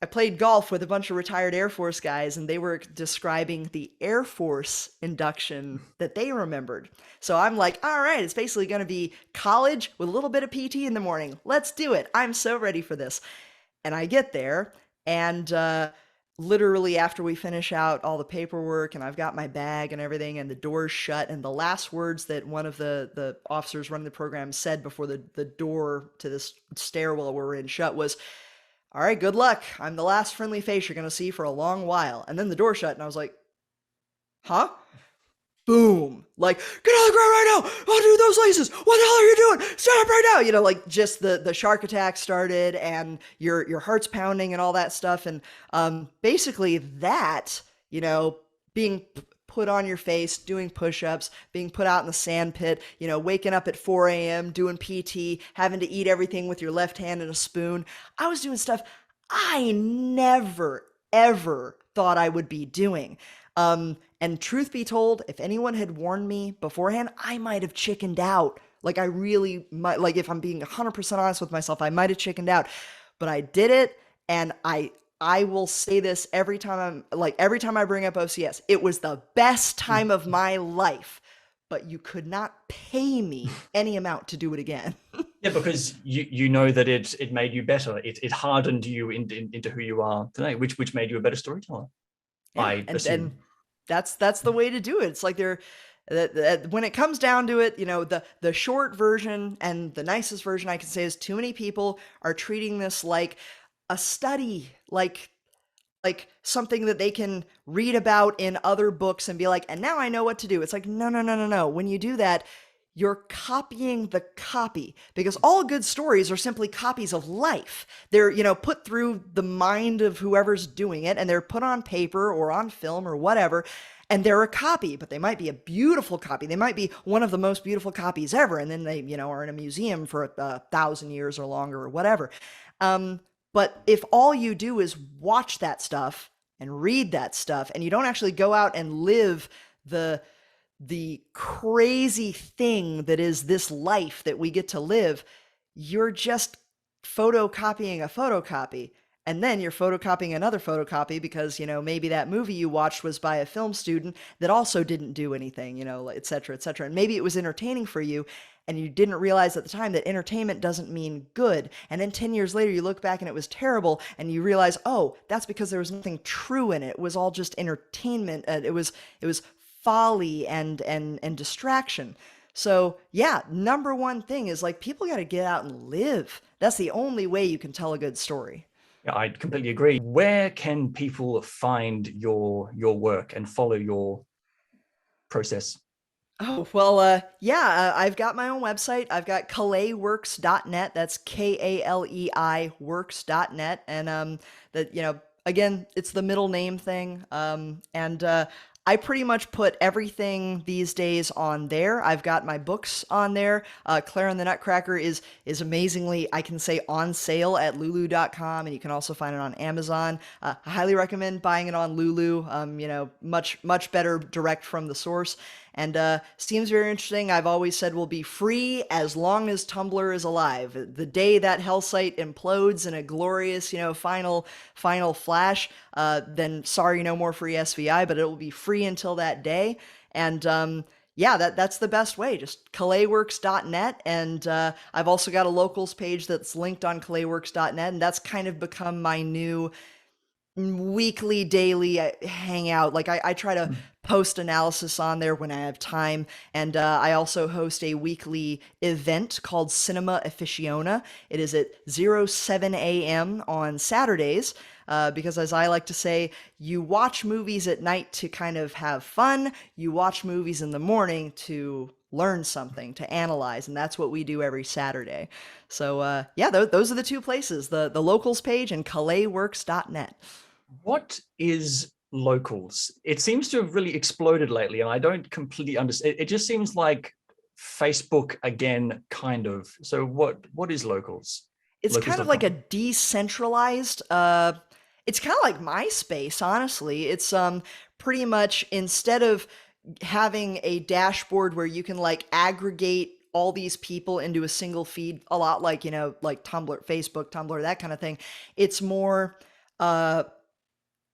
played golf with a bunch of retired Air Force guys, and they were describing the Air Force induction that they remembered. So I'm like, all right, it's basically going to be college with a little bit of PT in the morning. Let's do it. I'm so ready for this. And I get there, and literally after we finish out all the paperwork and I've got my bag and everything and the door's shut, and the last words that one of the officers running the program said before the door to this stairwell we're in shut was, all right, good luck. I'm the last friendly face you're going to see for a long while. And then the door shut, and I was like, huh? Boom. Like, get on the ground right now. Undo those laces. What the hell are you doing? Stand up right now. Like, just the shark attack started, and your heart's pounding and all that stuff. And basically that, being put on your face, doing push-ups, being put out in the sand pit, waking up at 4 a.m., doing PT, having to eat everything with your left hand and a spoon. I was doing stuff I never, ever thought I would be doing. And truth be told, if anyone had warned me beforehand, I might have chickened out. Like, I really might, like, if I'm being 100% honest with myself, I might have chickened out. But I did it, and I will say this every time I bring up OCS. It was the best time of my life, but you could not pay me any amount to do it again. Yeah, because you know that it made you better. It hardened you into who you are today, which made you a better storyteller, Yeah, I and assume. that's the way to do it. It's like they're that when it comes down to it, the short version and the nicest version I can say is too many people are treating this like a study, like something that they can read about in other books and be like, and now I know what to do. It's like, no, no, no, no, no. When you do that, you're copying the copy because all good stories are simply copies of life. They're, put through the mind of whoever's doing it and they're put on paper or on film or whatever. And they're a copy, but they might be a beautiful copy. They might be one of the most beautiful copies ever. And then they, are in a museum for 1,000 years or longer or whatever. Um, but if all you do is watch that stuff and read that stuff and you don't actually go out and live the crazy thing that is this life that we get to live, you're just photocopying a photocopy. And then you're photocopying another photocopy because, maybe that movie you watched was by a film student that also didn't do anything, et cetera, et cetera. And maybe it was entertaining for you and you didn't realize at the time that entertainment doesn't mean good. And then 10 years later, you look back and it was terrible and you realize, oh, that's because there was nothing true in it. It was all just entertainment. It was folly and distraction. So yeah, number one thing is like people got to get out and live. That's the only way you can tell a good story. Yeah, I completely agree. Where can people find your work and follow your process? Oh, well, yeah, I've got my own website. I've got kaleiworks.net. That's Kalei works.net. And that, again, it's the middle name thing. And I pretty much put everything these days on there. I've got my books on there. Claire and the Nutcracker is amazingly, I can say, on sale at lulu.com, and you can also find it on Amazon. I highly recommend buying it on Lulu. Much better direct from the source. And seems very interesting. I've always said will be free as long as Tumblr is alive. The day that hell site implodes in a glorious, final flash, then sorry, no more free SVI, but it will be free until that day. And yeah, that's the best way. Just kaleiworks.net. And I've also got a locals page that's linked on kaleiworks.net. And that's kind of become my new weekly, daily hangout. Like I try to post analysis on there when I have time. And I also host a weekly event called Cinema Aficiona. It is at 07 a.m. on Saturdays. Because as I like to say, you watch movies at night to kind of have fun. You watch movies in the morning to learn something, to analyze, and that's what we do every Saturday. So yeah, those are the two places: the locals page and kaleiworks.net. What is locals? It seems to have really exploded lately, and I don't completely understand. It just seems like Facebook again, kind of. So what is locals? It's kind of like a Locals.com. decentralized it's kind of like MySpace, honestly. It's pretty much instead of having a dashboard where you can like aggregate all these people into a single feed, a lot like, like Tumblr, Facebook, Tumblr, that kind of thing. It's more uh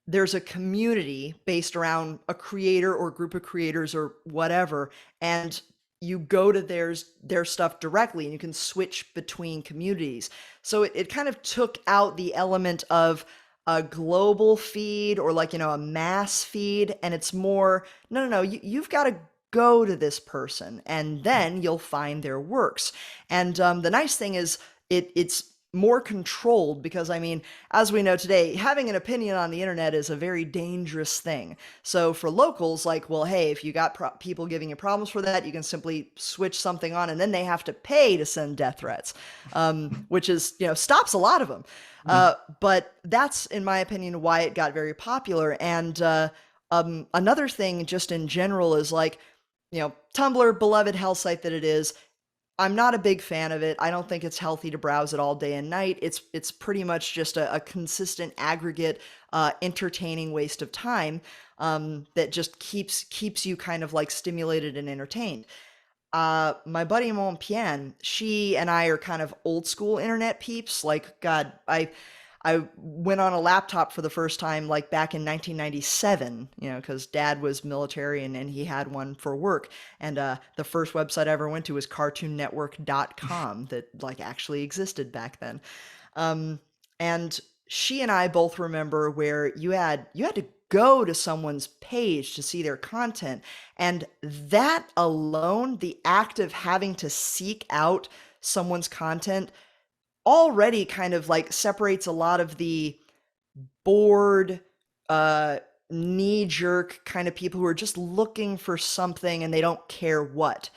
there's a community based around a creator or group of creators or whatever, and you go to their stuff directly and you can switch between communities. So it kind of took out the element of a global feed or like, a mass feed, and it's more, no, no, no, you've got to go to this person and then you'll find their works. And the nice thing is it's more controlled because I mean, as we know today, having an opinion on the internet is a very dangerous thing. So for locals, like, well, hey, if you got people giving you problems for that, you can simply switch something on, and then they have to pay to send death threats, which is, stops a lot of them. But that's, in my opinion, why it got very popular. And another thing, just in general, is like, Tumblr, beloved hell site that it is, I'm not a big fan of it. I don't think it's healthy to browse it all day and night. It's pretty much just a consistent aggregate, entertaining waste of time that just keeps you kind of like stimulated and entertained. My buddy Mon Pien, she and I are kind of old school internet peeps. Like, God, I went on a laptop for the first time like back in 1997, because dad was military and he had one for work. And the first website I ever went to was cartoonnetwork.com that like actually existed back then. Um, and she and I both remember where you had to go to someone's page to see their content, and that alone, the act of having to seek out someone's content already kind of like separates a lot of the bored, uh, knee jerk kind of people who are just looking for something and they don't care what.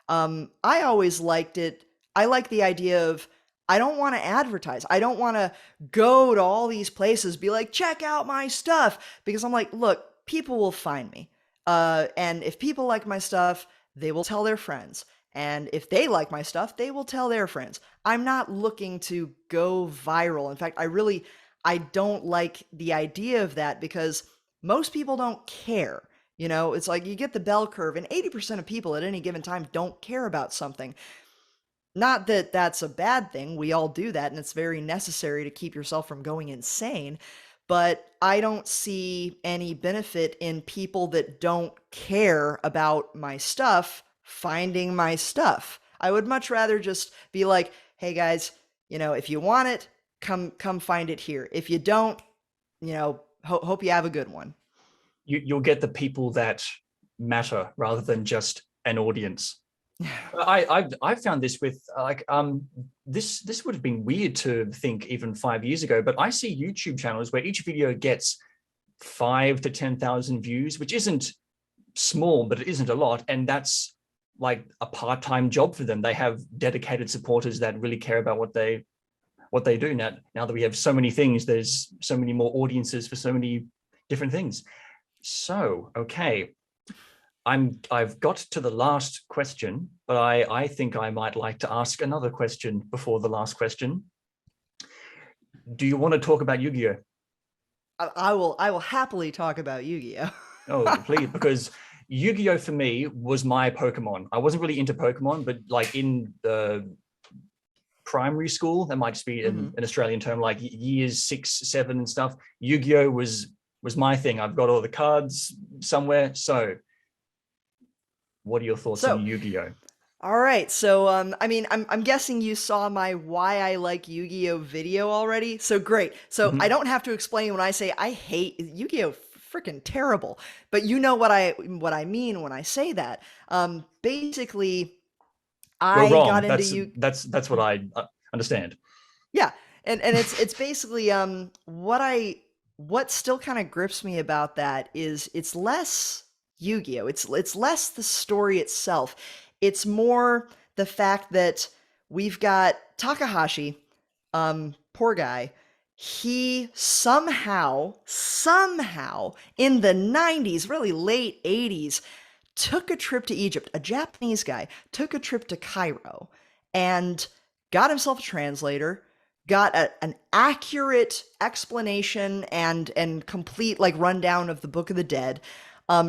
I always liked it. I like the idea of I don't want to advertise. I don't want to go to all these places, be like, check out my stuff, because I'm like, look, people will find me. And if people like my stuff, they will tell their friends. And if they like my stuff, they will tell their friends. I'm not looking to go viral. In fact, I don't like the idea of that because most people don't care. It's like you get the bell curve, and 80% of people at any given time don't care about something. Not that that's a bad thing. We all do that, and it's very necessary to keep yourself from going insane. But I don't see any benefit in people that don't care about my stuff finding my stuff. I would much rather just be like, hey guys, if you want it, come find it here. If you don't, hope you have a good one. You'll get the people that matter rather than just an audience. I found this with this would have been weird to think even 5 years ago, but I see YouTube channels where each video gets 5 to 10,000 views, which isn't small, but it isn't a lot, and that's like a part-time job for them. They have dedicated supporters that really care about what they do. Now that we have so many things, there's so many more audiences for so many different things. So, okay. I've got to the last question, but I think I might like to ask another question before the last question. Do you want to talk about Yu-Gi-Oh? I will happily talk about Yu-Gi-Oh. Oh, please, because Yu-Gi-Oh for me was my Pokemon. I wasn't really into Pokemon, but like in the primary school, that might just be an Australian term, like years 6, 7 and stuff. Yu-Gi-Oh was my thing. I've got all the cards somewhere. So what are your thoughts on Yu-Gi-Oh? All right, so I'm guessing you saw my why I like Yu-Gi-Oh video already. So great. So I don't have to explain when I say I hate Yu-Gi-Oh, freaking terrible. But you know what I mean when I say that. Basically, You're I wrong. got into Yu. That's what I understand. Yeah, and it's basically what still kind of grips me about that is it's less Yu-Gi-Oh. It's less the story itself. It's more the fact that we've got Takahashi, poor guy. He somehow in the 90s, really late 80s, took a trip to Egypt. A Japanese guy took a trip to Cairo and got himself a translator, got an accurate explanation and complete like rundown of the Book of the Dead.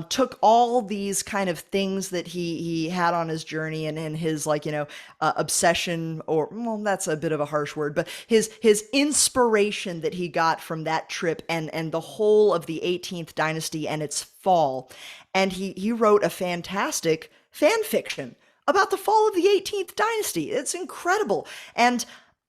Took all these kind of things that he had on his journey and his like obsession, or well, that's a bit of a harsh word, but his inspiration that he got from that trip and the whole of the 18th dynasty and its fall, and he wrote a fantastic fan fiction about the fall of the 18th dynasty. It's incredible. And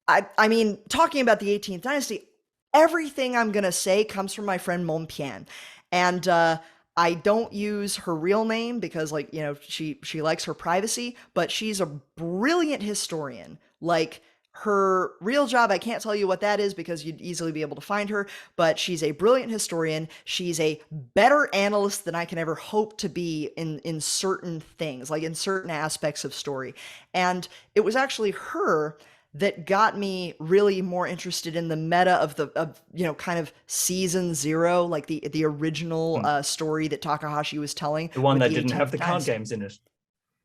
I mean, talking about the 18th dynasty, everything I'm gonna say comes from my friend Monpian, and I don't use her real name because like, she likes her privacy, but she's a brilliant historian. Like her real job, I can't tell you what that is because you'd easily be able to find her, but she's a brilliant historian. She's a better analyst than I can ever hope to be in certain things, like in certain aspects of story. And it was actually her that got me really more interested in the meta of kind of season 0, like the original story that Takahashi was telling. The one that didn't have the card games in it.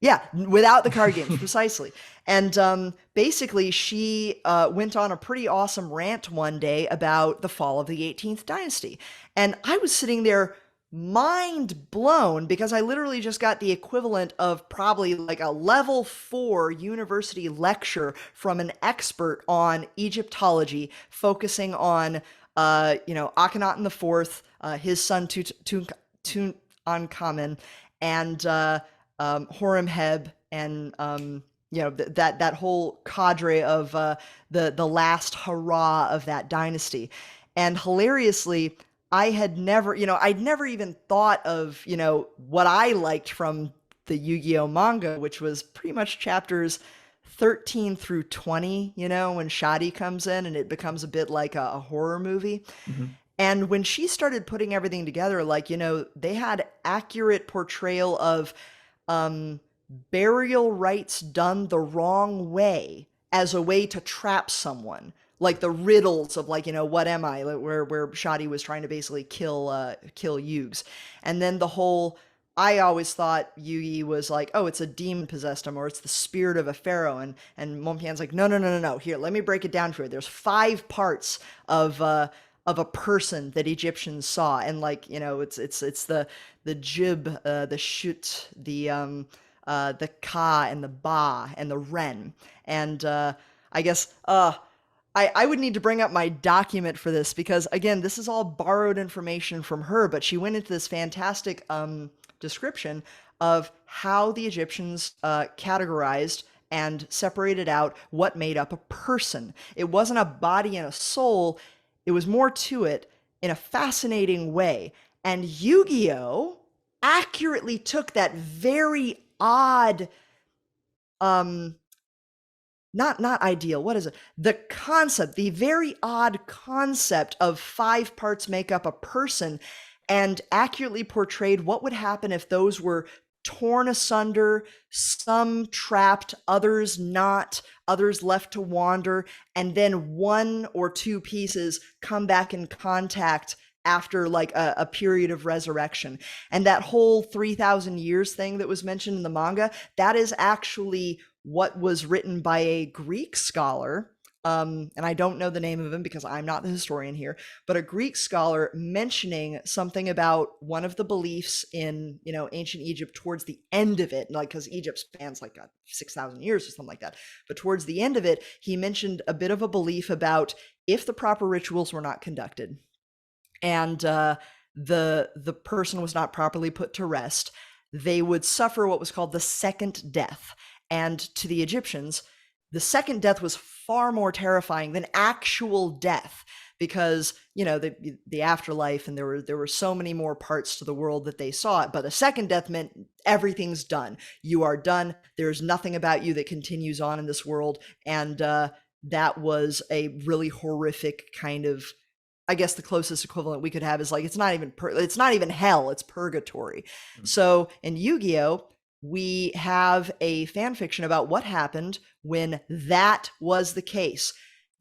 Yeah, without the card games, precisely. And basically, she went on a pretty awesome rant one day about the fall of the 18th dynasty. And I was sitting there mind blown because I literally just got the equivalent of probably like a level 4 university lecture from an expert on Egyptology, focusing on, Akhenaten the Fourth, his son Tutankhamun, and Horemheb, and that whole cadre of the last hurrah of that dynasty. And hilariously, I'd never even thought of, what I liked from the Yu-Gi-Oh manga, which was pretty much chapters 13 through 20, when Shadi comes in and it becomes a bit like a horror movie. Mm-hmm. And when she started putting everything together, like, they had accurate portrayal of um, burial rites done the wrong way as a way to trap someone. Like the riddles of, like, what am I? Like, where Shadi was trying to basically kill Yugs. And then the whole, I always thought Yugi was like, oh, it's a demon possessed him, or it's the spirit of a pharaoh. And Monpian's like, no, no, no, no, no. Here, let me break it down for you. There's 5 parts of a person that Egyptians saw, and, like, it's the jib, the shut, the ka, and the ba, and the ren. And I guess I would need to bring up my document for this because, again, this is all borrowed information from her, but she went into this fantastic description of how the Egyptians categorized and separated out what made up a person. It wasn't a body and a soul, it was more to it in a fascinating way. And Yu-Gi-Oh! Accurately took that very odd, um, not ideal, what is it? The concept, the very odd concept of 5 parts make up a person, and accurately portrayed what would happen if those were torn asunder, some trapped, others not, others left to wander, and then 1 or 2 pieces come back in contact after, like, a period of resurrection. And that whole 3,000 years thing that was mentioned in the manga, that is actually what was written by a Greek scholar. And I don't know the name of him because I'm not the historian here, but a Greek scholar mentioning something about one of the beliefs in, ancient Egypt towards the end of it, like, because Egypt spans like 6,000 years or something like that. But towards the end of it, he mentioned a bit of a belief about if the proper rituals were not conducted and the person was not properly put to rest, they would suffer what was called the second death. And to the Egyptians, the second death was far more terrifying than actual death because, the afterlife, and there were so many more parts to the world that they saw it. But the second death meant everything's done. You are done. There's nothing about you that continues on in this world. And that was a really horrific kind of, I guess the closest equivalent we could have is, like, it's not even hell, it's purgatory. Mm-hmm. So in Yu-Gi-Oh, we have a fan fiction about what happened when that was the case.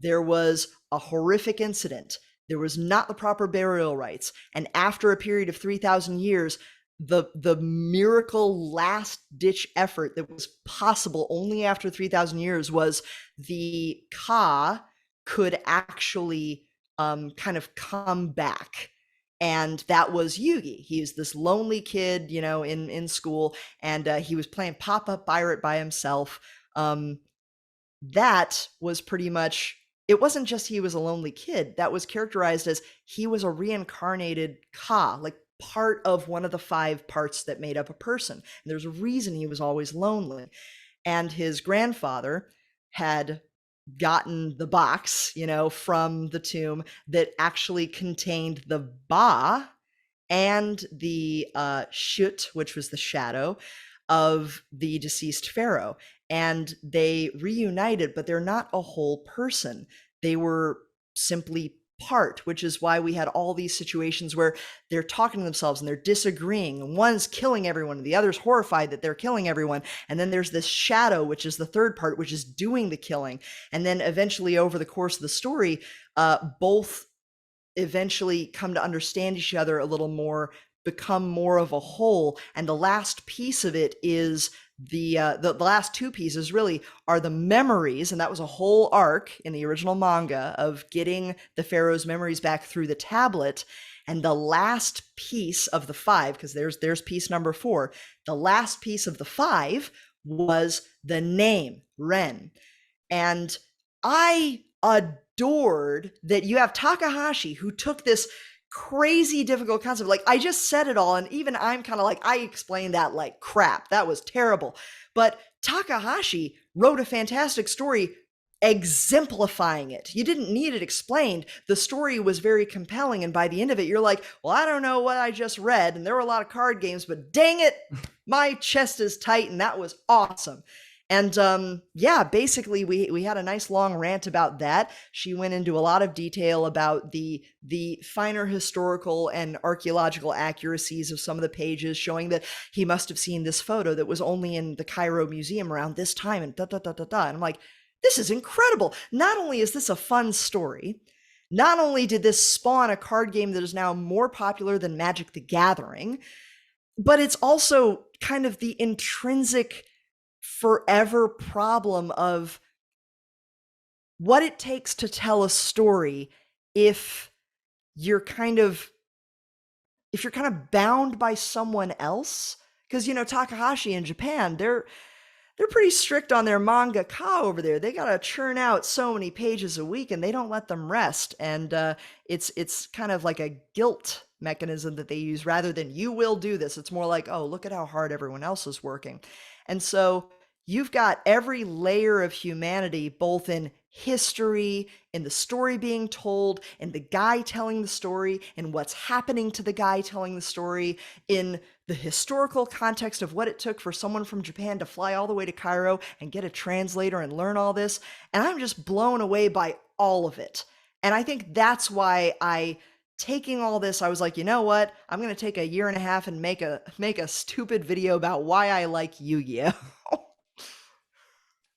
There was a horrific incident. There was not the proper burial rites. And after a period of 3,000 years, the miracle last ditch effort that was possible only after 3,000 years was the Ka could actually kind of come back. And that was Yugi. He was this lonely kid, in school, and he was playing pop-up pirate by himself. That was pretty much, it wasn't just he was a lonely kid. That was characterized as he was a reincarnated Ka, like part of one of the 5 parts that made up a person. And there's a reason he was always lonely. And his grandfather had gotten the box, from the tomb that actually contained the Ba and the Shut, which was the shadow of the deceased pharaoh. And they reunited, but they're not a whole person. They were simply part, which is why we had all these situations where they're talking to themselves and they're disagreeing, and one's killing everyone and the other's horrified that they're killing everyone. And then there's this shadow, which is the third part, which is doing the killing. And then eventually, over the course of the story, both eventually come to understand each other a little more become more of a whole. And the last piece of it is the last two pieces really are the memories, and that was a whole arc in the original manga of getting the pharaoh's memories back through the tablet. And the last piece of the five, because there's piece number four, the last piece of the five was the name Ren. And I adored that you have Takahashi, who took this crazy difficult concept. Like, I just said it all, and even I'm kind of like, I explained that like crap. That was terrible. But Takahashi wrote a fantastic story exemplifying it. You didn't need it explained. The story was very compelling, and by the end of it, you're like, well, I don't know what I just read, and there were a lot of card games, but dang it, my chest is tight, and that was awesome. And yeah, basically we had a nice long rant about that. She went into a lot of detail about the finer historical and archaeological accuracies of some of the pages, showing that he must have seen this photo that was only in the Cairo Museum around this time, and da da da da da. And I'm like, this is incredible. Not only is this a fun story, not only did this spawn a card game that is now more popular than Magic the Gathering, but it's also kind of the intrinsic forever problem of what it takes to tell a story if you're kind of bound by someone else. Because Takahashi in Japan, they're pretty strict on their mangaka over there. They gotta churn out so many pages a week, and they don't let them rest. And it's kind of like a guilt mechanism that they use rather than you will do this. It's more like, oh, look at how hard everyone else is working. And so you've got every layer of humanity, both in history, in the story being told, in the guy telling the story, in what's happening to the guy telling the story, in the historical context of what it took for someone from Japan to fly all the way to Cairo and get a translator and learn all this. And I'm just blown away by all of it. And I think that's why taking all this, I was like, you know what? I'm going to take a year and a half and make a stupid video about why I like Yu-Gi-Oh!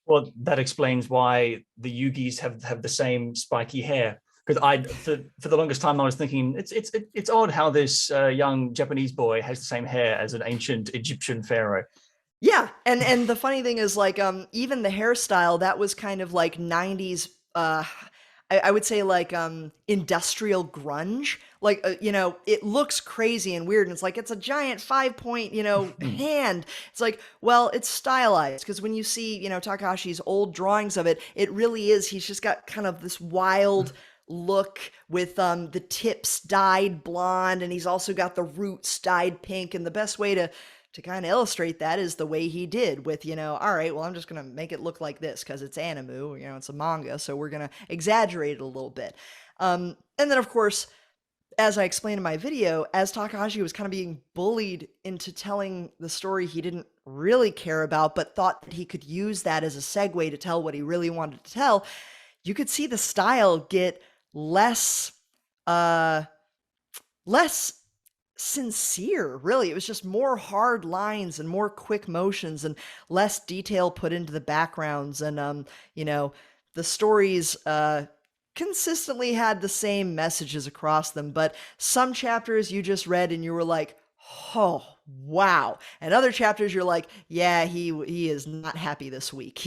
Well, that explains why the Yugis have the same spiky hair. Because for the longest time I was thinking it's odd how this young Japanese boy has the same hair as an ancient Egyptian pharaoh. Yeah, and the funny thing is, like, even the hairstyle, that was kind of like 90s, I would say, like, industrial grunge. Like, it looks crazy and weird, and it's like, it's a giant 5-point, hand. It's like, well, it's stylized, because when you see, Takahashi's old drawings of it, it really is, he's just got kind of this wild look with the tips dyed blonde, and he's also got the roots dyed pink. And the best way to kind of illustrate that is the way he did with, all right, well, I'm just going to make it look like this because it's anime, it's a manga, so we're going to exaggerate it a little bit. And then, of course, as I explained in my video, as Takahashi was kind of being bullied into telling the story he didn't really care about, but thought that he could use that as a segue to tell what he really wanted to tell, you could see the style get less sincere, really. It was just more hard lines and more quick motions and less detail put into the backgrounds. And the stories consistently had the same messages across them, but some chapters you just read and you were like, oh wow. And other chapters you're like, yeah, he is not happy this week.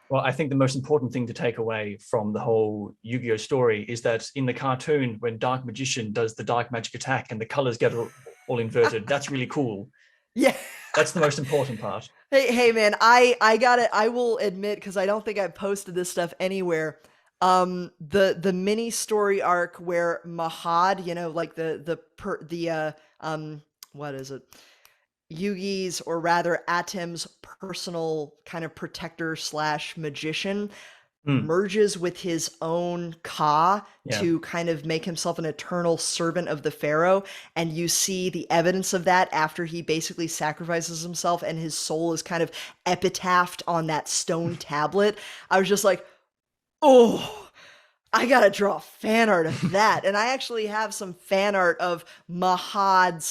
Well, I think the most important thing to take away from the whole Yu-Gi-Oh story is that in the cartoon, when Dark Magician does the dark magic attack and the colors get all inverted, that's really cool. Yeah. That's the most important part. Hey man, I got it. I will admit, because I don't think I've posted this stuff anywhere. The mini story arc where Mahad, like what is it? Yugi's, or rather Atem's personal kind of protector / magician, merges with his own Ka to kind of make himself an eternal servant of the pharaoh. And you see the evidence of that after he basically sacrifices himself and his soul is kind of epitaphed on that stone tablet. I was just like, oh, I gotta draw fan art of that. And I actually have some fan art of Mahad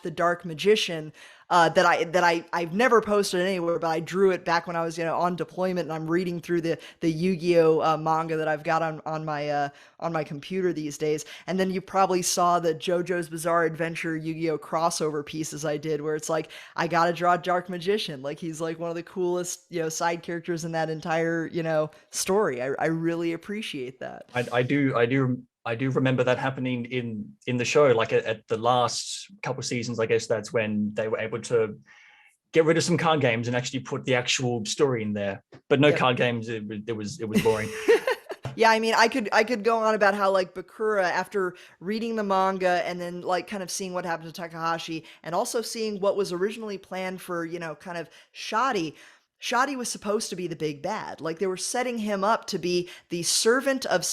/ the Dark Magician I've never posted anywhere, but I drew it back when I was on deployment, and I'm reading through the Yu-Gi-Oh manga that I've got on my computer these days. And then you probably saw the JoJo's Bizarre Adventure Yu-Gi-Oh crossover pieces I did, where it's like I gotta draw Dark Magician, like he's like one of the coolest side characters in that entire story. I really appreciate that. I do remember that happening in the show, like at the last couple of seasons. I guess that's when they were able to get rid of some card games and actually put the actual story in there. But no Yep. card games. It was boring. Yeah, I mean, I could go on about how like Bakura, after reading the manga and then like kind of seeing what happened to Takahashi, and also seeing what was originally planned for kind of Shoddy. Shoddy was supposed to be the big bad. Like they were setting him up to be the servant of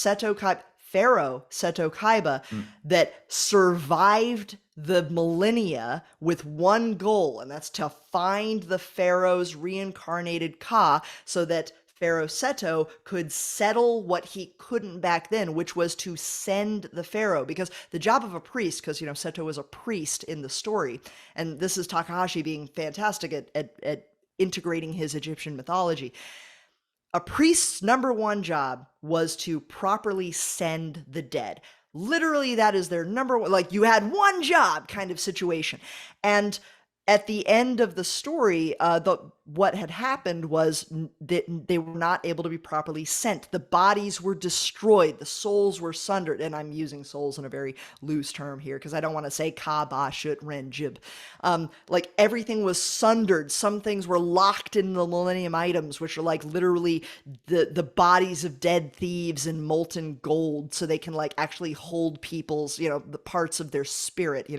Pharaoh Seto Kaiba, Mm. that survived the millennia with one goal, and that's to find the Pharaoh's reincarnated Ka, so that Pharaoh Seto could settle what he couldn't back then, which was to send the Pharaoh. Because the job of a priest, because Seto was a priest in the story, and this is Takahashi being fantastic at integrating his Egyptian mythology. A priest's number one job was to properly send the dead. Literally, that is their number one, like you had one job kind of situation. And at the end of the story, what had happened was that they were not able to be properly sent. The bodies were destroyed. The souls were sundered. And I'm using souls in a very loose term here because I don't want to say ka, ba, shut, ren, jib. Like everything was sundered. Some things were locked in the Millennium Items, which are like literally the bodies of dead thieves in molten gold, so they can like actually hold people's, the parts of their spirit,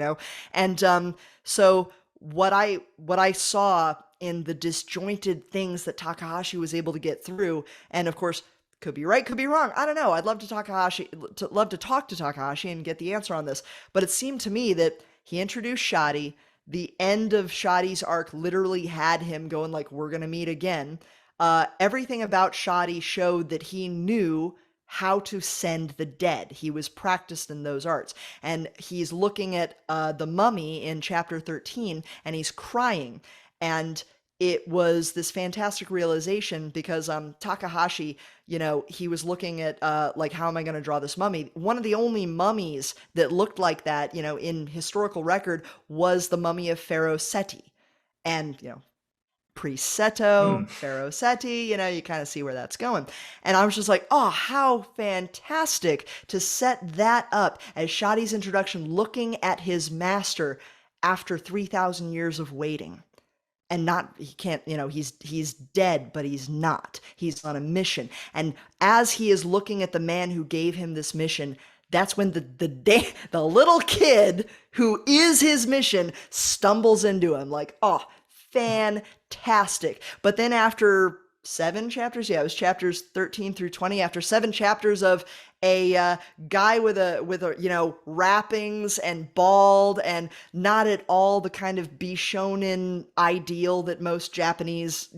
And so what I saw in the disjointed things that Takahashi was able to get through, and of course, could be right, could be wrong. I don't know. I'd love to talk to Takahashi and get the answer on this. But it seemed to me that he introduced Shoddy. The end of Shoddy's arc literally had him going like, "We're gonna meet again." Everything about Shoddy showed that he knew how to send the dead. He was practiced in those arts. And he's looking at the mummy in chapter 13, and he's crying. And it was this fantastic realization because Takahashi, he was looking at like, how am I going to draw this mummy? One of the only mummies that looked like that, in historical record was the mummy of Pharaoh Seti. And, Priest Seto, Mm. Pharaoh Seti, you kind of see where that's going. And I was just like, oh, how fantastic to set that up as Shoddy's introduction, looking at his master after 3,000 years of waiting. And he can't, he's dead, but he's not. He's on a mission. And as he is looking at the man who gave him this mission, that's when the little kid who is his mission stumbles into him, like, oh, fantastic. But then after 7 chapters, it was chapters 13 through 20, after 7 chapters of a guy with wrappings and bald and not at all the kind of bishonen ideal that most Japanese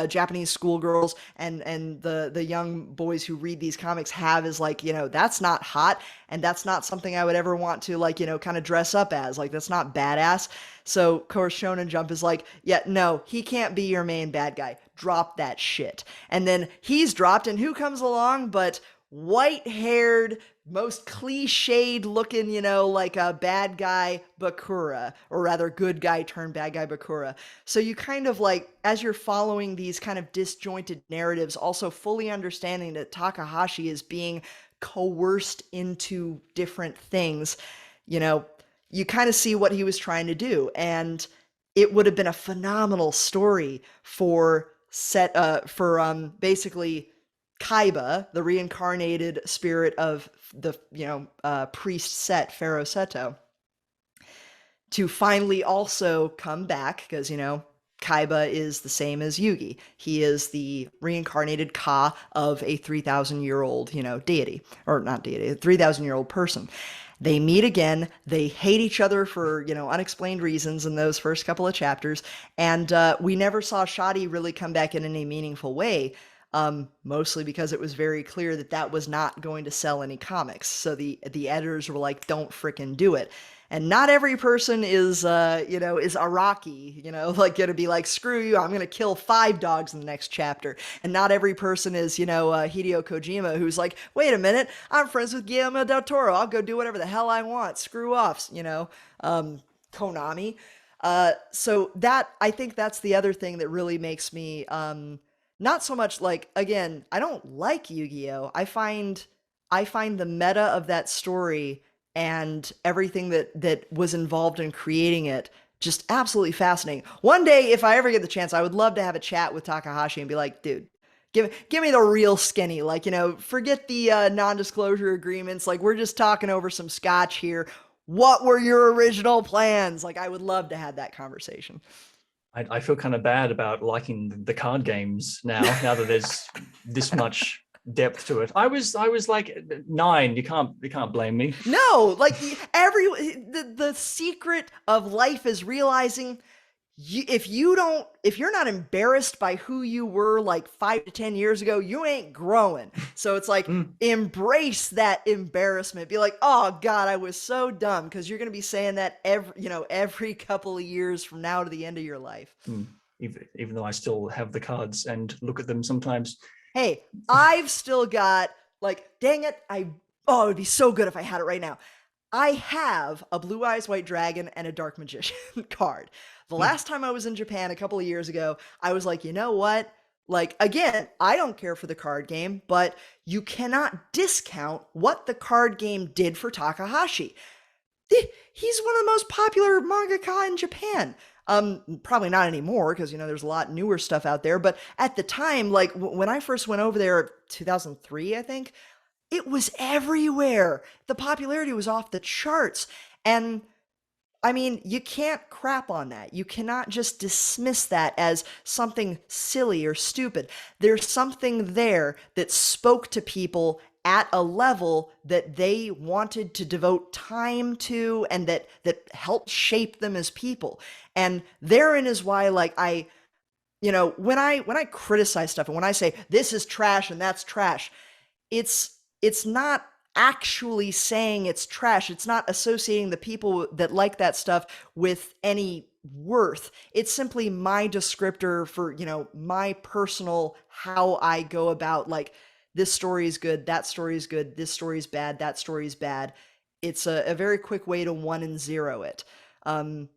Japanese schoolgirls and the young boys who read these comics have, is like, that's not hot, and that's not something I would ever want to like, kind of dress up as. Like, that's not badass. So of course Shonen Jump is like, yeah, no, he can't be your main bad guy. Drop that shit. And then he's dropped, and who comes along but white-haired, most cliched looking, like a bad guy Bakura, or rather good guy turned bad guy Bakura. So you kind of like, as you're following these kind of disjointed narratives, also fully understanding that Takahashi is being coerced into different things, you kind of see what he was trying to do. And it would have been a phenomenal story for basically Kaiba, the reincarnated spirit of the priest Set, Pharaoh Seto, to finally also come back, because Kaiba is the same as Yugi. He is the reincarnated Ka of a 3,000-year-old deity, or not deity, a 3,000-year-old person. They meet again. They hate each other for, unexplained reasons in those first couple of chapters. And we never saw Shoddy really come back in any meaningful way. mostly because it was very clear that that was not going to sell any comics. So the editors were like, "Don't fricking do it." And not every person is, is Araki, like gonna be like, "Screw you, I'm gonna kill 5 dogs in the next chapter." And not every person is, Hideo Kojima, who's like, "Wait a minute, I'm friends with Guillermo del Toro. I'll go do whatever the hell I want. Screw off," Konami. So that I think that's the other thing that really makes me not so much like, again, I don't like Yu-Gi-Oh. I find the meta of that story and everything that was involved in creating it just absolutely fascinating. One day, if I ever get the chance, I would love to have a chat with Takahashi and be like, "Dude, give me the real skinny. Like, forget the non-disclosure agreements. Like, we're just talking over some scotch here. What were your original plans?" Like, I would love to have that conversation. I feel kind of bad about liking the card games now that there's this much depth to it. I was like 9. You can't blame me. No, like the secret of life is realizing if you're not embarrassed by who you were like 5 to 10 years ago, you ain't growing. So it's like, Mm, embrace that embarrassment. Be like, "Oh God, I was so dumb," because you're gonna be saying that every couple of years from now to the end of your life. mm. Even though I still have the cards and look at them sometimes. Hey, I've still got, like, dang it, it would be so good if I had it right now. I have a Blue Eyes White Dragon and a Dark Magician card. The Mm. last time I was in Japan a couple of years ago, I was like, "You know what? Like, again, I don't care for the card game, but you cannot discount what the card game did for Takahashi. He's one of the most popular mangaka in Japan. Probably not anymore because there's a lot newer stuff out there. But at the time, like when I first went over there, 2003, I think, it was everywhere. The popularity was off the charts, and I mean, you can't crap on that. You cannot just dismiss that as something silly or stupid. There's something there that spoke to people at a level that they wanted to devote time to and that helped shape them as people. And therein is why, like, when I criticize stuff and when I say this is trash and that's trash, it's not actually saying it's trash. It's not associating the people that like that stuff with any worth. It's simply my descriptor for, my personal how I go about, like, this story is good, that story is good, this story is bad, that story is bad. It's a very quick way to 1 and 0 it. Um,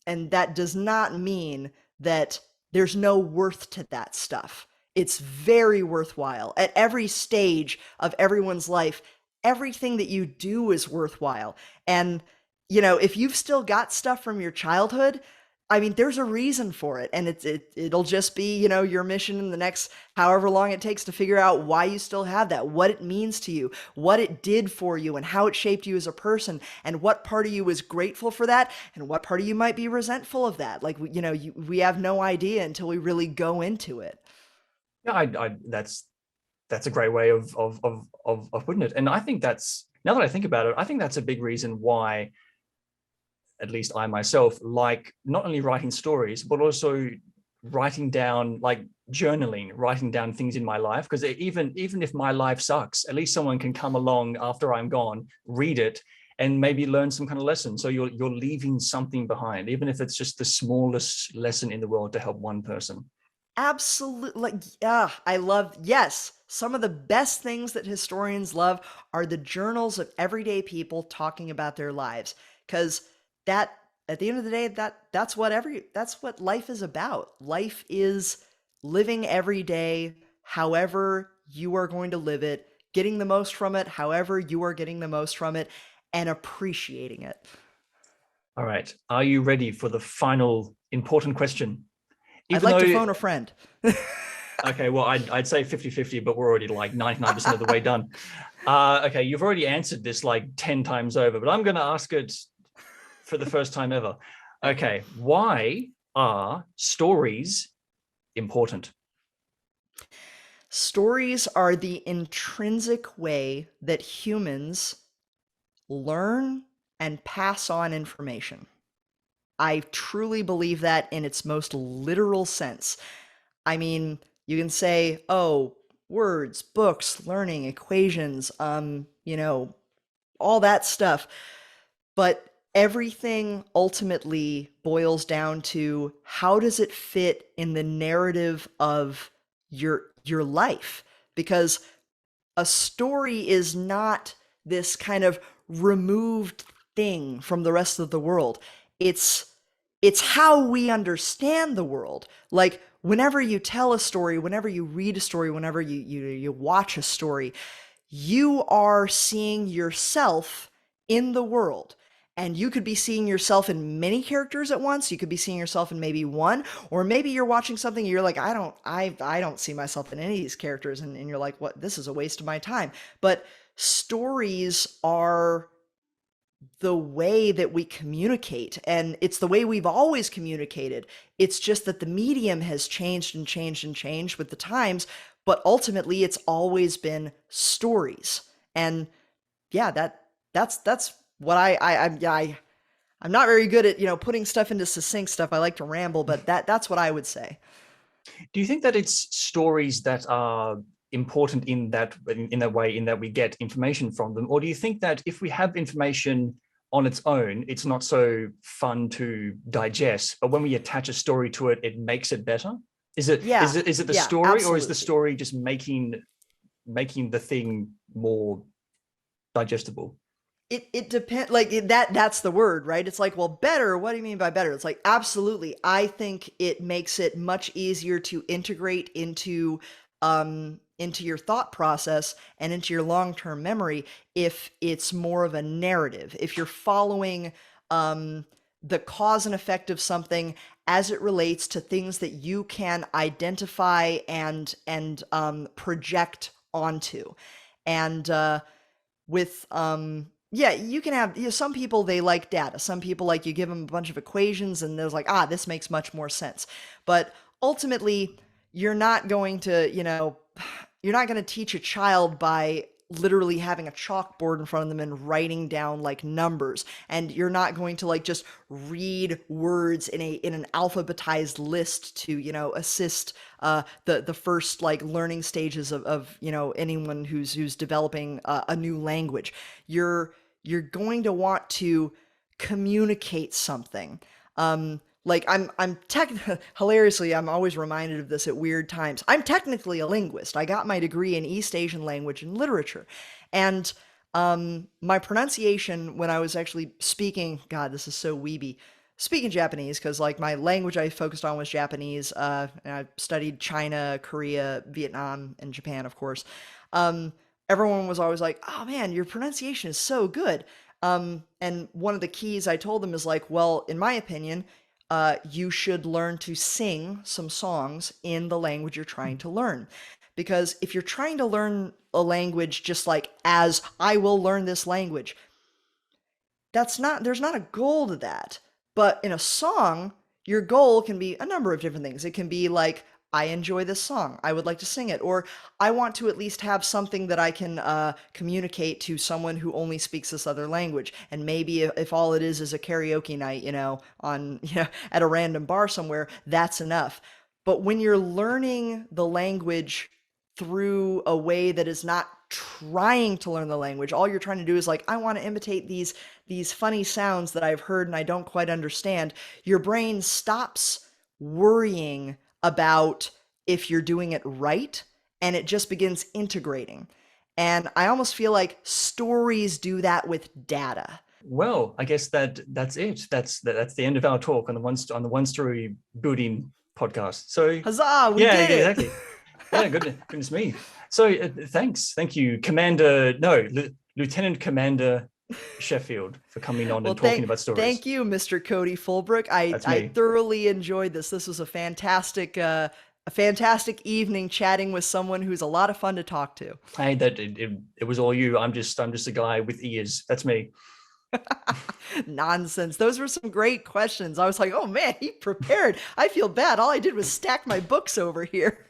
and that does not mean that there's no worth to that stuff. It's very worthwhile. At every stage of everyone's life, everything that you do is worthwhile. And, if you've still got stuff from your childhood, I mean, there's a reason for it. And it'll just be, your mission in the next however long it takes to figure out why you still have that, what it means to you, what it did for you, and how it shaped you as a person, and what part of you is grateful for that, and what part of you might be resentful of that. Like, we have no idea until we really go into it. Yeah, that's a great way of putting it. And I think that's, now that I think about it, I think that's a big reason why at least I myself like not only writing stories, but also writing down, like journaling, writing down things in my life. Because even if my life sucks, at least someone can come along after I'm gone, read it, and maybe learn some kind of lesson. So you're leaving something behind, even if it's just the smallest lesson in the world to help one person. Absolutely. Like, yeah, I love, yes, some of the best things that historians love are the journals of everyday people talking about their lives. Because that, at the end of the day, that's what life is about. Life is living every day however you are going to live it, getting the most from it however you are getting the most from it, and appreciating it. All right. Are you ready for the final important question? I'd Even like to though, phone a friend. okay, well, I'd say 50-50, but we're already like 99% of the way done. Okay, you've already answered this like 10 times over, but I'm going to ask it for the first time ever. Okay, why are stories important? Stories are the intrinsic way that humans learn and pass on information. I truly believe that in its most literal sense. I mean, You can say, oh, words, books, learning, equations, all that stuff. But everything ultimately boils down to how does it fit in the narrative of your life? Because a story is not this kind of removed thing from the rest of the world. It's it's how we understand the world. Like whenever you tell a story, whenever you read a story, whenever you watch a story, you are seeing yourself in the world. And you could be seeing yourself in many characters at once. You could be seeing yourself in maybe one, or maybe you're watching something and you're like, I don't see myself in any of these characters, and you're like, what? This is a waste of my time. But stories are the way that we communicate, and it's the way we've always communicated. It's just that the medium has changed and changed and changed with the times, but ultimately it's always been stories. And yeah, that's what I'm not very good at, putting stuff into succinct stuff. I like to ramble, but that's what I would say. Do you think that it's stories that are important in that way, in that we get information from them, or do you think that if we have information on its own, it's not so fun to digest, but when we attach a story to it, it makes it better? Is it Yeah, is it the yeah, story, or is the absolutely. story just making the thing more digestible? It depends, like that's the word, right? It's like, well, better, what do you mean by better? It's like, absolutely, I think it makes it much easier to integrate into your thought process and into your long-term memory if it's more of a narrative, if you're following the cause and effect of something as it relates to things that you can identify and project onto. And with yeah, you can have, some people, they like data. Some people, like, you give them a bunch of equations and they're like, this makes much more sense. But ultimately, you're not going to, you're not going to teach a child by literally having a chalkboard in front of them and writing down like numbers, and you're not going to like just read words in an alphabetized list to assist the first like learning stages of anyone who's developing a new language. You're going to want to communicate something. Like I'm tech hilariously, I'm always reminded of this at weird times. I'm technically a linguist. I got my degree in East Asian language and literature. And my pronunciation when I was actually speaking, God, this is so weeby, speaking Japanese, because like my language I focused on was Japanese. And I studied China, Korea, Vietnam, and Japan, of course. Um, Everyone was always like, "Oh man, your pronunciation is so good." And one of the keys I told them is like, well, in my opinion, you should learn to sing some songs in the language you're trying to learn. Because if you're trying to learn a language just like, as I will learn this language, there's not a goal to that. But in a song, your goal can be a number of different things. It can be like, I enjoy this song, I would like to sing it, or I want to at least have something that I can communicate to someone who only speaks this other language. And maybe if all it is a karaoke night, on at a random bar somewhere, that's enough. But when you're learning the language through a way that is not trying to learn the language, all you're trying to do is like, I want to imitate these funny sounds that I've heard and I don't quite understand. Your brain stops worrying about if you're doing it right, and it just begins integrating. And I almost feel like stories do that with data. Well, I guess that's it. That's the end of our talk on the one story building podcast. So, Huzzah, we yeah, did it! exactly. Yeah, goodness me. So, thank you, Commander. No, Lieutenant Commander Sheffield, for coming on Well, and talking thank about stories. thank you, Mr. Cody Fulbrook. I That's I me. thoroughly enjoyed this. This was a fantastic evening chatting with someone who's a lot of fun to talk to. Hey, it was all you. I'm just a guy with ears. That's me. Nonsense. Those were some great questions. I was like, oh man, he prepared. I feel bad. All I did was stack my books over here.